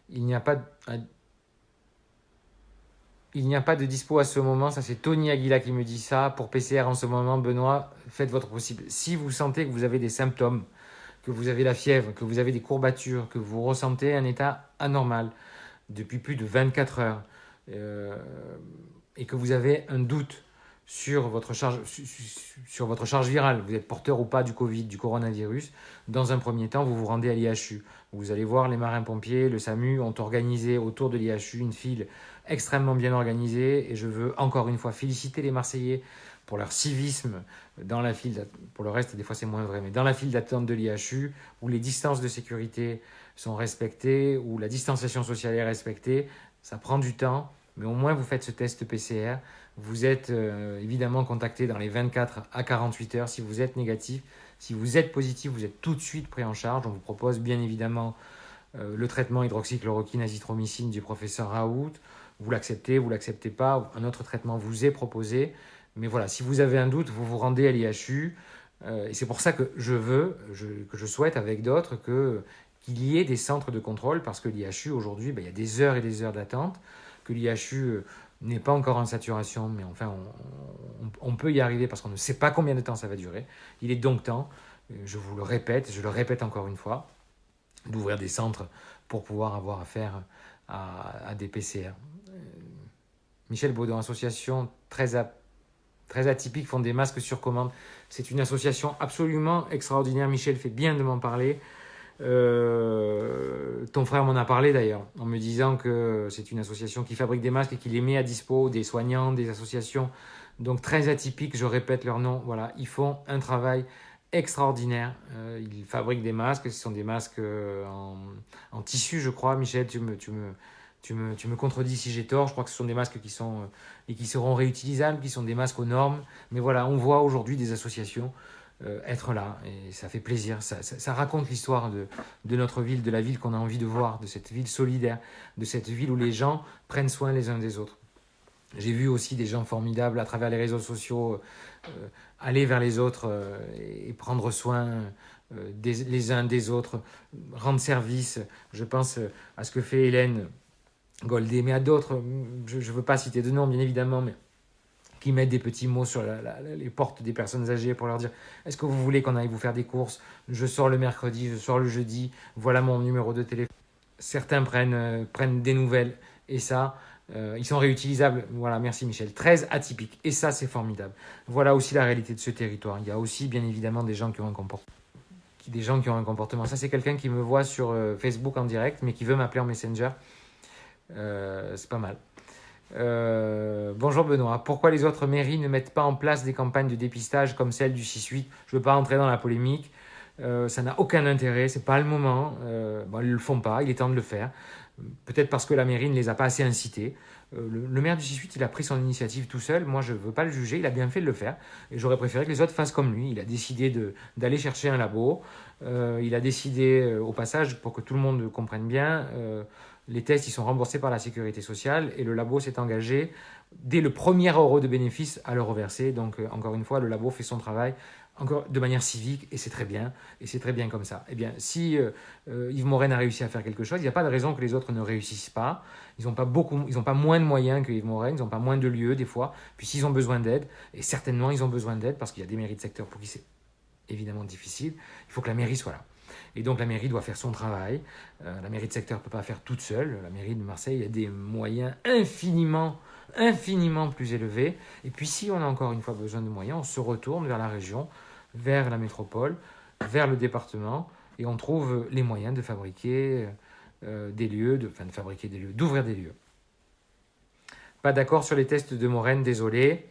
S1: Il n'y a pas de dispo à ce moment, ça c'est Tony Aguila qui me dit ça. Pour PCR en ce moment, Benoît, faites votre possible. Si vous sentez que vous avez des symptômes, que vous avez la fièvre, que vous avez des courbatures, que vous ressentez un état anormal depuis plus de 24 heures et que vous avez un doute sur votre charge virale, vous êtes porteur ou pas du Covid, du coronavirus, dans un premier temps, vous vous rendez à l'IHU. Vous allez voir les marins-pompiers, le SAMU ont organisé autour de l'IHU une file extrêmement bien organisée et je veux encore une fois féliciter les Marseillais pour leur civisme dans la file, pour le reste des fois c'est moins vrai, mais dans la file d'attente de l'IHU où les distances de sécurité sont respectées, où la distanciation sociale est respectée, ça prend du temps, mais au moins vous faites ce test PCR, vous êtes évidemment contacté dans les 24 à 48 heures si vous êtes négatif, si vous êtes positif, vous êtes tout de suite pris en charge, on vous propose bien évidemment le traitement hydroxychloroquine azithromycine du professeur Raoult, vous l'acceptez pas, un autre traitement vous est proposé. Mais voilà, si vous avez un doute, vous vous rendez à l'IHU. Et c'est pour ça que je souhaite avec d'autres qu'il y ait des centres de contrôle, parce que l'IHU, aujourd'hui, il y a des heures et des heures d'attente, que l'IHU n'est pas encore en saturation, mais enfin, on peut y arriver parce qu'on ne sait pas combien de temps ça va durer. Il est donc temps, je vous le répète, je le répète encore une fois, d'ouvrir des centres pour pouvoir avoir affaire à des PCR. Michel Baudon, association très atypiques, font des masques sur commande. C'est une association absolument extraordinaire. Michel fait bien de m'en parler. Ton frère m'en a parlé d'ailleurs, en me disant que c'est une association qui fabrique des masques et qui les met à dispo des soignants, des associations. Donc très atypiques, je répète leur nom. Voilà, ils font un travail extraordinaire. Ils fabriquent des masques. Ce sont des masques en tissu, je crois. Michel, tu me contredis si j'ai tort, je crois que ce sont des masques qui seront réutilisables, qui sont des masques aux normes. Mais voilà, on voit aujourd'hui des associations être là et ça fait plaisir. Ça raconte l'histoire de notre ville, de la ville qu'on a envie de voir, de cette ville solidaire, de cette ville où les gens prennent soin les uns des autres. J'ai vu aussi des gens formidables à travers les réseaux sociaux aller vers les autres et prendre soin les uns des autres, rendre service. Je pense à ce que fait Hélène Goldé, mais à d'autres, je ne veux pas citer de nom bien évidemment, mais qui mettent des petits mots sur les portes des personnes âgées pour leur dire « Est-ce que vous voulez qu'on aille vous faire des courses? Je sors le mercredi, je sors le jeudi, voilà mon numéro de téléphone. » Certains prennent des nouvelles et ça, ils sont réutilisables. Voilà, merci Michel. 13 atypiques et ça, c'est formidable. Voilà aussi la réalité de ce territoire. Il y a aussi bien évidemment des gens qui ont un comportement. Ça, c'est quelqu'un qui me voit sur Facebook en direct, mais qui veut m'appeler en Messenger. C'est pas mal. Bonjour Benoît, pourquoi les autres mairies ne mettent pas en place des campagnes de dépistage comme celle du 6-8? Je ne veux pas entrer dans la polémique, ça n'a aucun intérêt, c'est pas le moment. Ils ne le font pas, il est temps de le faire. Peut-être parce que la mairie ne les a pas assez incités. Le maire du 6-8, il a pris son initiative tout seul. Moi, je ne veux pas le juger. Il a bien fait de le faire. Et j'aurais préféré que les autres fassent comme lui. Il a décidé d'aller chercher un labo. Il a décidé, au passage, pour que tout le monde comprenne bien, les tests ils sont remboursés par la sécurité sociale et le labo s'est engagé, dès le premier euro de bénéfice, à le reverser. Donc, encore une fois, le labo fait son travail encore de manière civique, et c'est très bien comme ça. Eh bien, si Yves Morel a réussi à faire quelque chose, il n'y a pas de raison que les autres ne réussissent pas. Ils n'ont pas moins de moyens que Yves Morel, ils n'ont pas moins de lieux des fois, puis s'ils ont besoin d'aide, et certainement ils ont besoin d'aide, parce qu'il y a des mairies de secteur pour qui c'est évidemment difficile, il faut que la mairie soit là. Et donc la mairie doit faire son travail, la mairie de secteur ne peut pas faire toute seule, la mairie de Marseille a des moyens infiniment plus élevés, et puis si on a encore une fois besoin de moyens, on se retourne vers la région, vers la métropole, vers le département, et on trouve les moyens de fabriquer des lieux, d'ouvrir des lieux. Pas d'accord sur les tests de Morène, désolé.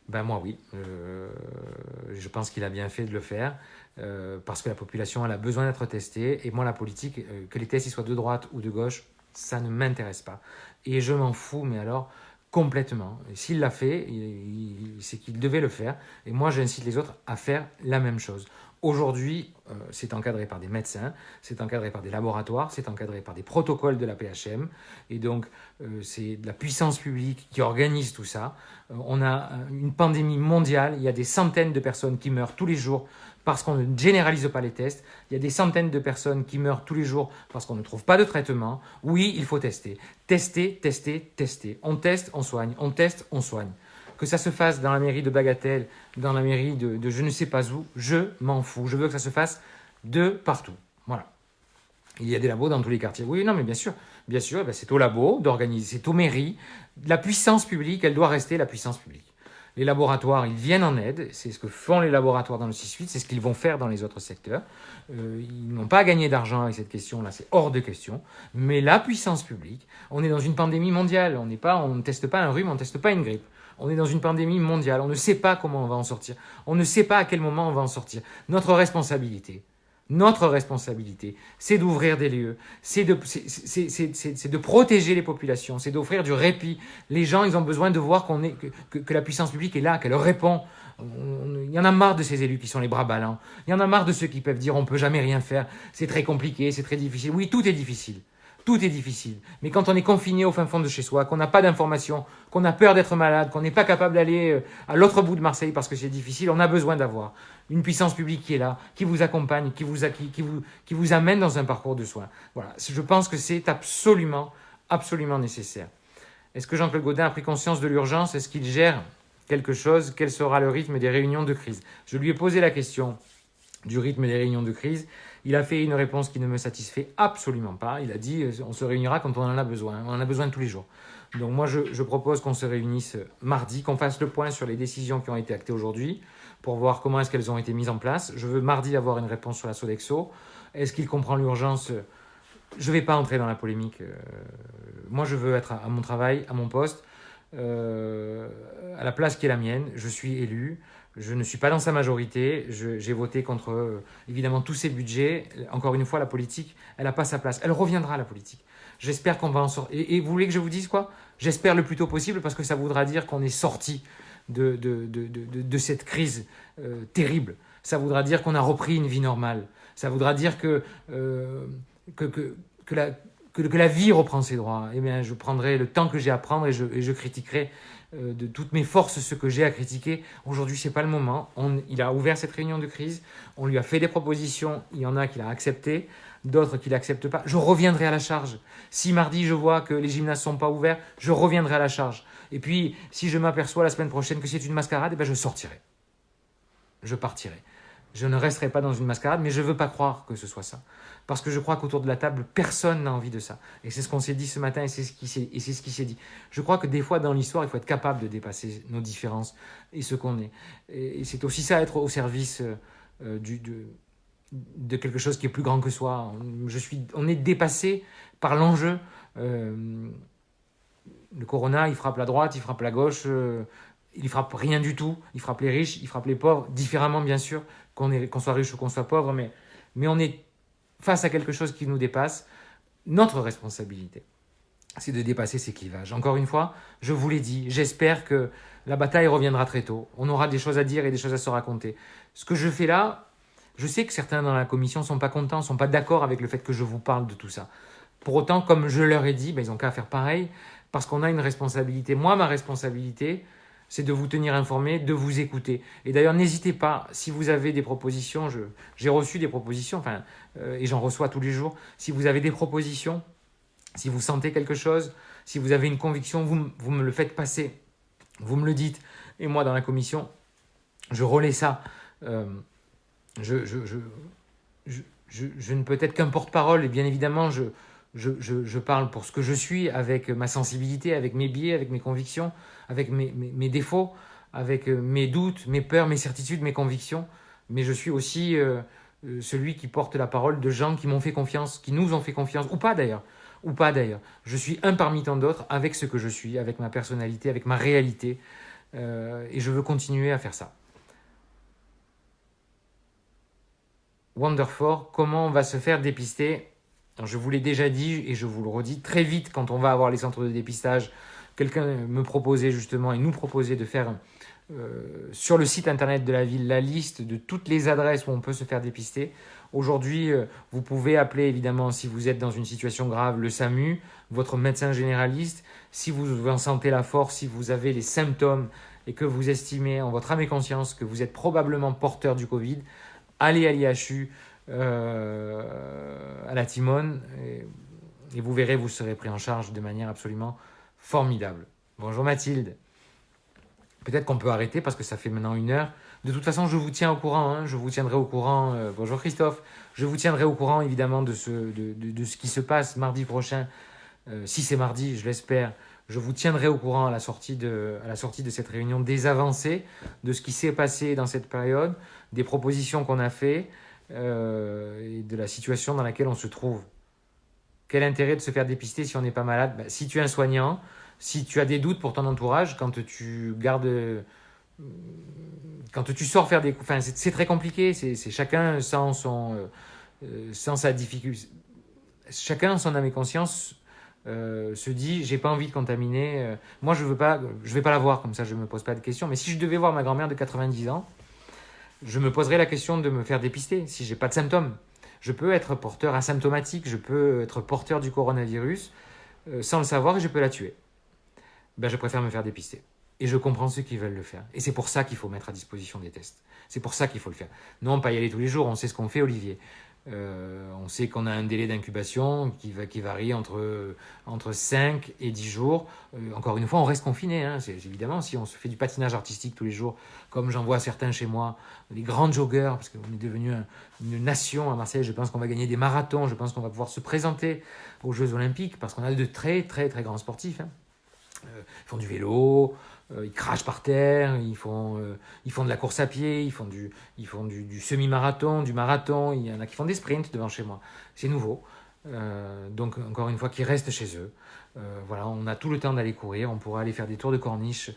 S1: Ben moi oui, je pense qu'il a bien fait de le faire, parce que la population elle a besoin d'être testée, et moi la politique, que les tests ils soient de droite ou de gauche, ça ne m'intéresse pas. Et je m'en fous, mais alors complètement. Et s'il l'a fait, c'est qu'il devait le faire. Et moi, j'incite les autres à faire la même chose. Aujourd'hui, c'est encadré par des médecins, c'est encadré par des laboratoires, c'est encadré par des protocoles de la PHM. Et donc, c'est de la puissance publique qui organise tout ça. On a une pandémie mondiale, il y a des centaines de personnes qui meurent tous les jours parce qu'on ne généralise pas les tests. Il y a des centaines de personnes qui meurent tous les jours parce qu'on ne trouve pas de traitement. Oui, il faut tester. Tester, tester, tester. On teste, on soigne. On teste, on soigne. Que ça se fasse dans la mairie de Bagatelle, dans la mairie de je ne sais pas où, je m'en fous. Je veux que ça se fasse de partout. Voilà. Il y a des labos dans tous les quartiers. Oui, non, mais bien sûr, ben c'est au labo d'organiser, c'est aux mairies. La puissance publique, elle doit rester la puissance publique. Les laboratoires, ils viennent en aide. C'est ce que font les laboratoires dans le 6-8. C'est ce qu'ils vont faire dans les autres secteurs. Ils n'ont pas gagné d'argent avec cette question-là. C'est hors de question. Mais la puissance publique, on est dans une pandémie mondiale. On ne teste pas un rhume, on ne teste pas une grippe. On est dans une pandémie mondiale. On ne sait pas comment on va en sortir. On ne sait pas à quel moment on va en sortir. Notre responsabilité, c'est d'ouvrir des lieux, c'est de protéger les populations, c'est d'offrir du répit. Les gens, ils ont besoin de voir que la puissance publique est là, qu'elle leur répond. Il y en a marre de ces élus qui sont les bras ballants. Il y en a marre de ceux qui peuvent dire on ne peut jamais rien faire, c'est très compliqué, c'est très difficile. Oui, tout est difficile. Tout est difficile. Mais quand on est confiné au fin fond de chez soi, qu'on n'a pas d'informations, qu'on a peur d'être malade, qu'on n'est pas capable d'aller à l'autre bout de Marseille parce que c'est difficile, on a besoin d'avoir une puissance publique qui est là, qui vous accompagne, qui vous amène dans un parcours de soins. Voilà. Je pense que c'est absolument nécessaire. Est-ce que Jean-Claude Gaudin a pris conscience de l'urgence? Est-ce qu'il gère quelque chose? Quel sera le rythme des réunions de crise? Je lui ai posé la question du rythme des réunions de crise. Il a fait une réponse qui ne me satisfait absolument pas. Il a dit on se réunira quand on en a besoin. On en a besoin tous les jours. Donc moi, je propose qu'on se réunisse mardi, qu'on fasse le point sur les décisions qui ont été actées aujourd'hui pour voir comment est-ce qu'elles ont été mises en place. Je veux mardi avoir une réponse sur la Sodexo. Est-ce qu'il comprend l'urgence? Je ne vais pas entrer dans la polémique. Moi, je veux être à mon travail, à mon poste, à la place qui est la mienne. Je suis élu. Je ne suis pas dans sa majorité. J'ai voté contre, évidemment, tous ces budgets. Encore une fois, la politique, elle n'a pas sa place. Elle reviendra, la politique. J'espère qu'on va en sortir. Et vous voulez que je vous dise quoi? J'espère le plus tôt possible parce que ça voudra dire qu'on est sorti de cette crise terrible. Ça voudra dire qu'on a repris une vie normale. Ça voudra dire que la vie reprend ses droits. Eh bien, je prendrai le temps que j'ai à prendre et je critiquerai de toutes mes forces ce que j'ai à critiquer. Aujourd'hui, ce n'est pas le moment. Il a ouvert cette réunion de crise. On lui a fait des propositions. Il y en a qu'il a acceptées, d'autres qu'il n'accepte pas. Je reviendrai à la charge. Si mardi, je vois que les gymnases ne sont pas ouverts, je reviendrai à la charge. Et puis, si je m'aperçois la semaine prochaine que c'est une mascarade, eh bien, je sortirai. Je partirai. Je ne resterai pas dans une mascarade, mais je ne veux pas croire que ce soit ça. Parce que je crois qu'autour de la table, personne n'a envie de ça. Et c'est ce qu'on s'est dit ce matin et c'est ce qui s'est dit. Je crois que des fois, dans l'histoire, il faut être capable de dépasser nos différences et ce qu'on est. Et c'est aussi ça, être au service de quelque chose qui est plus grand que soi. On est dépassé par l'enjeu. Le corona, il frappe la droite, il frappe la gauche, il frappe rien du tout. Il frappe les riches, il frappe les pauvres, différemment bien sûr, qu'on soit riche ou qu'on soit pauvre, mais on est face à quelque chose qui nous dépasse, notre responsabilité, c'est de dépasser ces clivages. Encore une fois, je vous l'ai dit, j'espère que la bataille reviendra très tôt. On aura des choses à dire et des choses à se raconter. Ce que je fais là, je sais que certains dans la commission ne sont pas contents, ne sont pas d'accord avec le fait que je vous parle de tout ça. Pour autant, comme je leur ai dit, ils n'ont qu'à faire pareil, parce qu'on a une responsabilité. Moi, ma responsabilité, c'est de vous tenir informés, de vous écouter. Et d'ailleurs, n'hésitez pas, si vous avez des propositions, j'ai reçu des propositions, et j'en reçois tous les jours. Si vous avez des propositions, si vous sentez quelque chose, si vous avez une conviction, vous me le faites passer. Vous me le dites. Et moi, dans la commission, je relais ça. Je ne peux être qu'un porte-parole. Et bien évidemment, je parle pour ce que je suis, avec ma sensibilité, avec mes biais, avec mes convictions, avec mes défauts, avec mes doutes, mes peurs, mes certitudes, mes convictions. Mais je suis aussi celui qui porte la parole de gens qui m'ont fait confiance, qui nous ont fait confiance, ou pas d'ailleurs. Je suis un parmi tant d'autres avec ce que je suis, avec ma personnalité, avec ma réalité. Et je veux continuer à faire ça. Wonderful, comment on va se faire dépister? Alors, je vous l'ai déjà dit et je vous le redis, très vite quand on va avoir les centres de dépistage, quelqu'un me proposait justement et nous proposait de faire sur le site internet de la ville la liste de toutes les adresses où on peut se faire dépister. Aujourd'hui, vous pouvez appeler évidemment si vous êtes dans une situation grave le SAMU, votre médecin généraliste. Si vous en sentez la force, si vous avez les symptômes et que vous estimez en votre âme et conscience que vous êtes probablement porteur du Covid, allez à l'IHU, à la Timone, et vous verrez, vous serez pris en charge de manière absolument formidable. Bonjour Mathilde. Peut-être qu'on peut arrêter parce que ça fait maintenant 1 heure. De toute façon, je vous tiens au courant. Je vous tiendrai au courant. Bonjour Christophe. Je vous tiendrai au courant évidemment de ce qui se passe mardi prochain. Si c'est mardi, je l'espère. Je vous tiendrai au courant à la sortie de cette réunion des avancées, de ce qui s'est passé dans cette période, des propositions qu'on a faites et de la situation dans laquelle on se trouve. Quel intérêt de se faire dépister si on n'est pas malade? Si tu es un soignant, si tu as des doutes pour ton entourage, quand tu sors faire des... Enfin, c'est très compliqué, c'est chacun sans sa difficulté. Chacun, son âme et conscience, se dit, j'ai pas envie de contaminer. Moi, je vais pas la voir, comme ça je me pose pas de questions. Mais si je devais voir ma grand-mère de 90 ans, je me poserais la question de me faire dépister si j'ai pas de symptômes. Je peux être porteur asymptomatique, je peux être porteur du coronavirus sans le savoir et je peux la tuer. Je préfère me faire dépister. Et je comprends ceux qui veulent le faire. Et c'est pour ça qu'il faut mettre à disposition des tests. C'est pour ça qu'il faut le faire. Non, pas y aller tous les jours. On sait ce qu'on fait, Olivier. On sait qu'on a un délai d'incubation qui varie entre 5 et 10 jours. Encore une fois, on reste confiné. C'est évidemment, si on se fait du patinage artistique tous les jours, comme j'en vois certains chez moi, les grands joggeurs, parce qu'on est devenu une nation à Marseille, je pense qu'on va gagner des marathons, je pense qu'on va pouvoir se présenter aux Jeux Olympiques, parce qu'on a de très, très, très grands sportifs. Ils font du vélo, ils crachent par terre, ils font de la course à pied, ils font du semi-marathon, du marathon, il y en a qui font des sprints devant chez moi. C'est nouveau. Donc, encore une fois, qu'ils restent chez eux. Voilà, on a tout le temps d'aller courir, on pourra aller faire des tours de corniche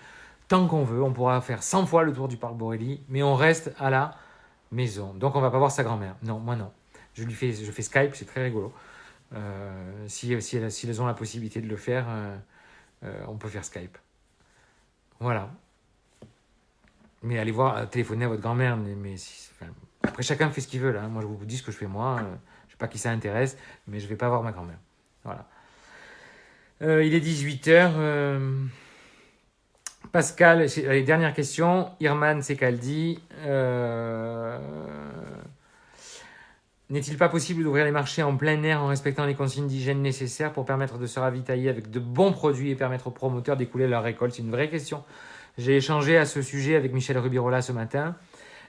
S1: tant qu'on veut, on pourra faire 100 fois le tour du parc Borély, mais on reste à la maison. Donc, on ne va pas voir sa grand-mère. Non, moi non. Je fais Skype, c'est très rigolo. Si elles ont la possibilité de le faire... on peut faire Skype. Voilà. Mais allez téléphoner à votre grand-mère. Après, chacun fait ce qu'il veut. Là. Moi, je vous dis ce que je fais moi. Je ne sais pas qui ça intéresse, mais je ne vais pas voir ma grand-mère. Voilà. Il est 18h. Pascal, les dernières questions. Irman Sekaldi. N'est-il pas possible d'ouvrir les marchés en plein air en respectant les consignes d'hygiène nécessaires pour permettre de se ravitailler avec de bons produits et permettre aux promoteurs d'écouler leur récolte? C'est une vraie question. J'ai échangé à ce sujet avec Michel Rubirola ce matin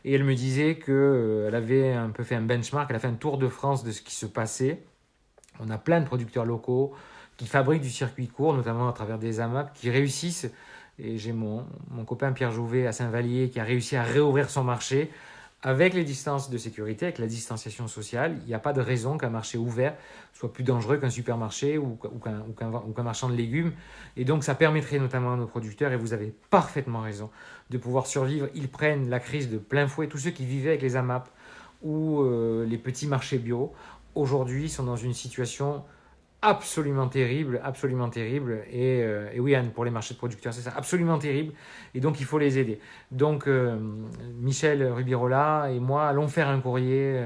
S1: et elle me disait qu'elle avait un peu fait un benchmark, elle a fait un tour de France de ce qui se passait. On a plein de producteurs locaux qui fabriquent du circuit court, notamment à travers des AMAP, qui réussissent. Et j'ai mon copain Pierre Jouvet à Saint-Vallier qui a réussi à réouvrir son marché. Avec les distances de sécurité, avec la distanciation sociale, il n'y a pas de raison qu'un marché ouvert soit plus dangereux qu'un supermarché ou qu'un marchand de légumes. Et donc, ça permettrait notamment à nos producteurs, et vous avez parfaitement raison, de pouvoir survivre. Ils prennent la crise de plein fouet. Tous ceux qui vivaient avec les AMAP ou les petits marchés bio, aujourd'hui, sont dans une situation absolument terrible, absolument terrible. Et oui, Anne, pour les marchés de producteurs, c'est ça, absolument terrible. Et donc, il faut les aider. Donc, Michel Rubirola et moi allons faire un courrier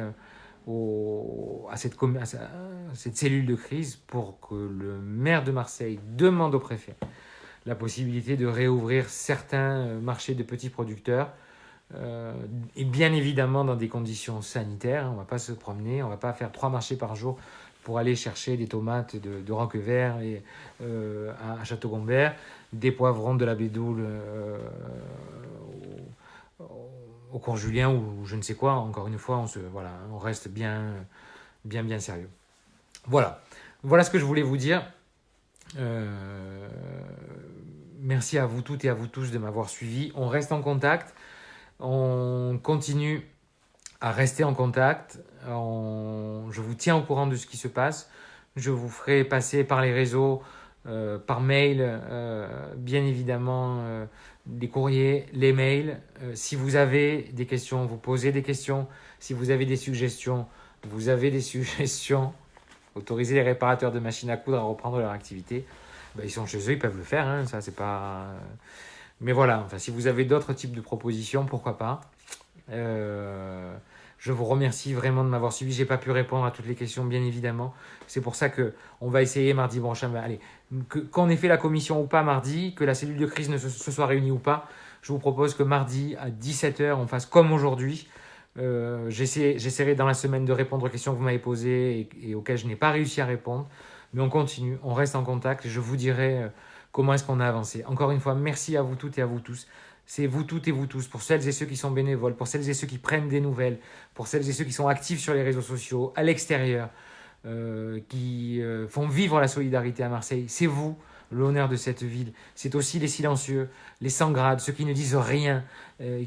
S1: à cette cellule de crise pour que le maire de Marseille demande au préfet la possibilité de réouvrir certains marchés de petits producteurs. Et bien évidemment dans des conditions sanitaires. On ne va pas se promener, on ne va pas faire 3 marchés par jour pour aller chercher des tomates de Roquevert et, à Château-Gombert, des poivrons de la Bédoule au cours Julien ou je ne sais quoi. Encore une fois, on reste bien sérieux. Voilà ce que je voulais vous dire. Merci à vous toutes et à vous tous de m'avoir suivi. On reste en contact. On continue à rester en contact. Je vous tiens au courant de ce qui se passe. Je vous ferai passer par les réseaux, par mail, bien évidemment, des courriers, les mails. Si vous avez des questions, vous posez des questions. Si vous avez des suggestions, autorisez les réparateurs de machines à coudre à reprendre leur activité. Ils sont chez eux, ils peuvent le faire. Hein, ça, c'est pas... Mais voilà, si vous avez d'autres types de propositions, pourquoi pas. Je vous remercie vraiment de m'avoir suivi. Je n'ai pas pu répondre à toutes les questions, bien évidemment. C'est pour ça qu'on va essayer mardi prochain. Allez, qu'on ait fait la commission ou pas mardi, que la cellule de crise se soit réunie ou pas, je vous propose que mardi à 17h, on fasse comme aujourd'hui. J'essaierai dans la semaine de répondre aux questions que vous m'avez posées et auxquelles je n'ai pas réussi à répondre. Mais on continue, on reste en contact et je vous dirai comment est-ce qu'on a avancé. Encore une fois, merci à vous toutes et à vous tous. C'est vous toutes et vous tous, pour celles et ceux qui sont bénévoles, pour celles et ceux qui prennent des nouvelles, pour celles et ceux qui sont actifs sur les réseaux sociaux, à l'extérieur, qui font vivre la solidarité à Marseille. C'est vous, l'honneur de cette ville. C'est aussi les silencieux, les sans-grades, ceux qui ne disent rien,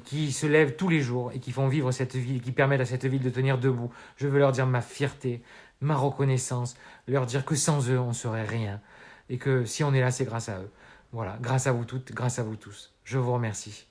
S1: qui se lèvent tous les jours et qui font vivre cette ville, qui permettent à cette ville de tenir debout. Je veux leur dire ma fierté, ma reconnaissance, leur dire que sans eux, on ne serait rien. Et que si on est là, c'est grâce à eux. Voilà, grâce à vous toutes, grâce à vous tous. Je vous remercie.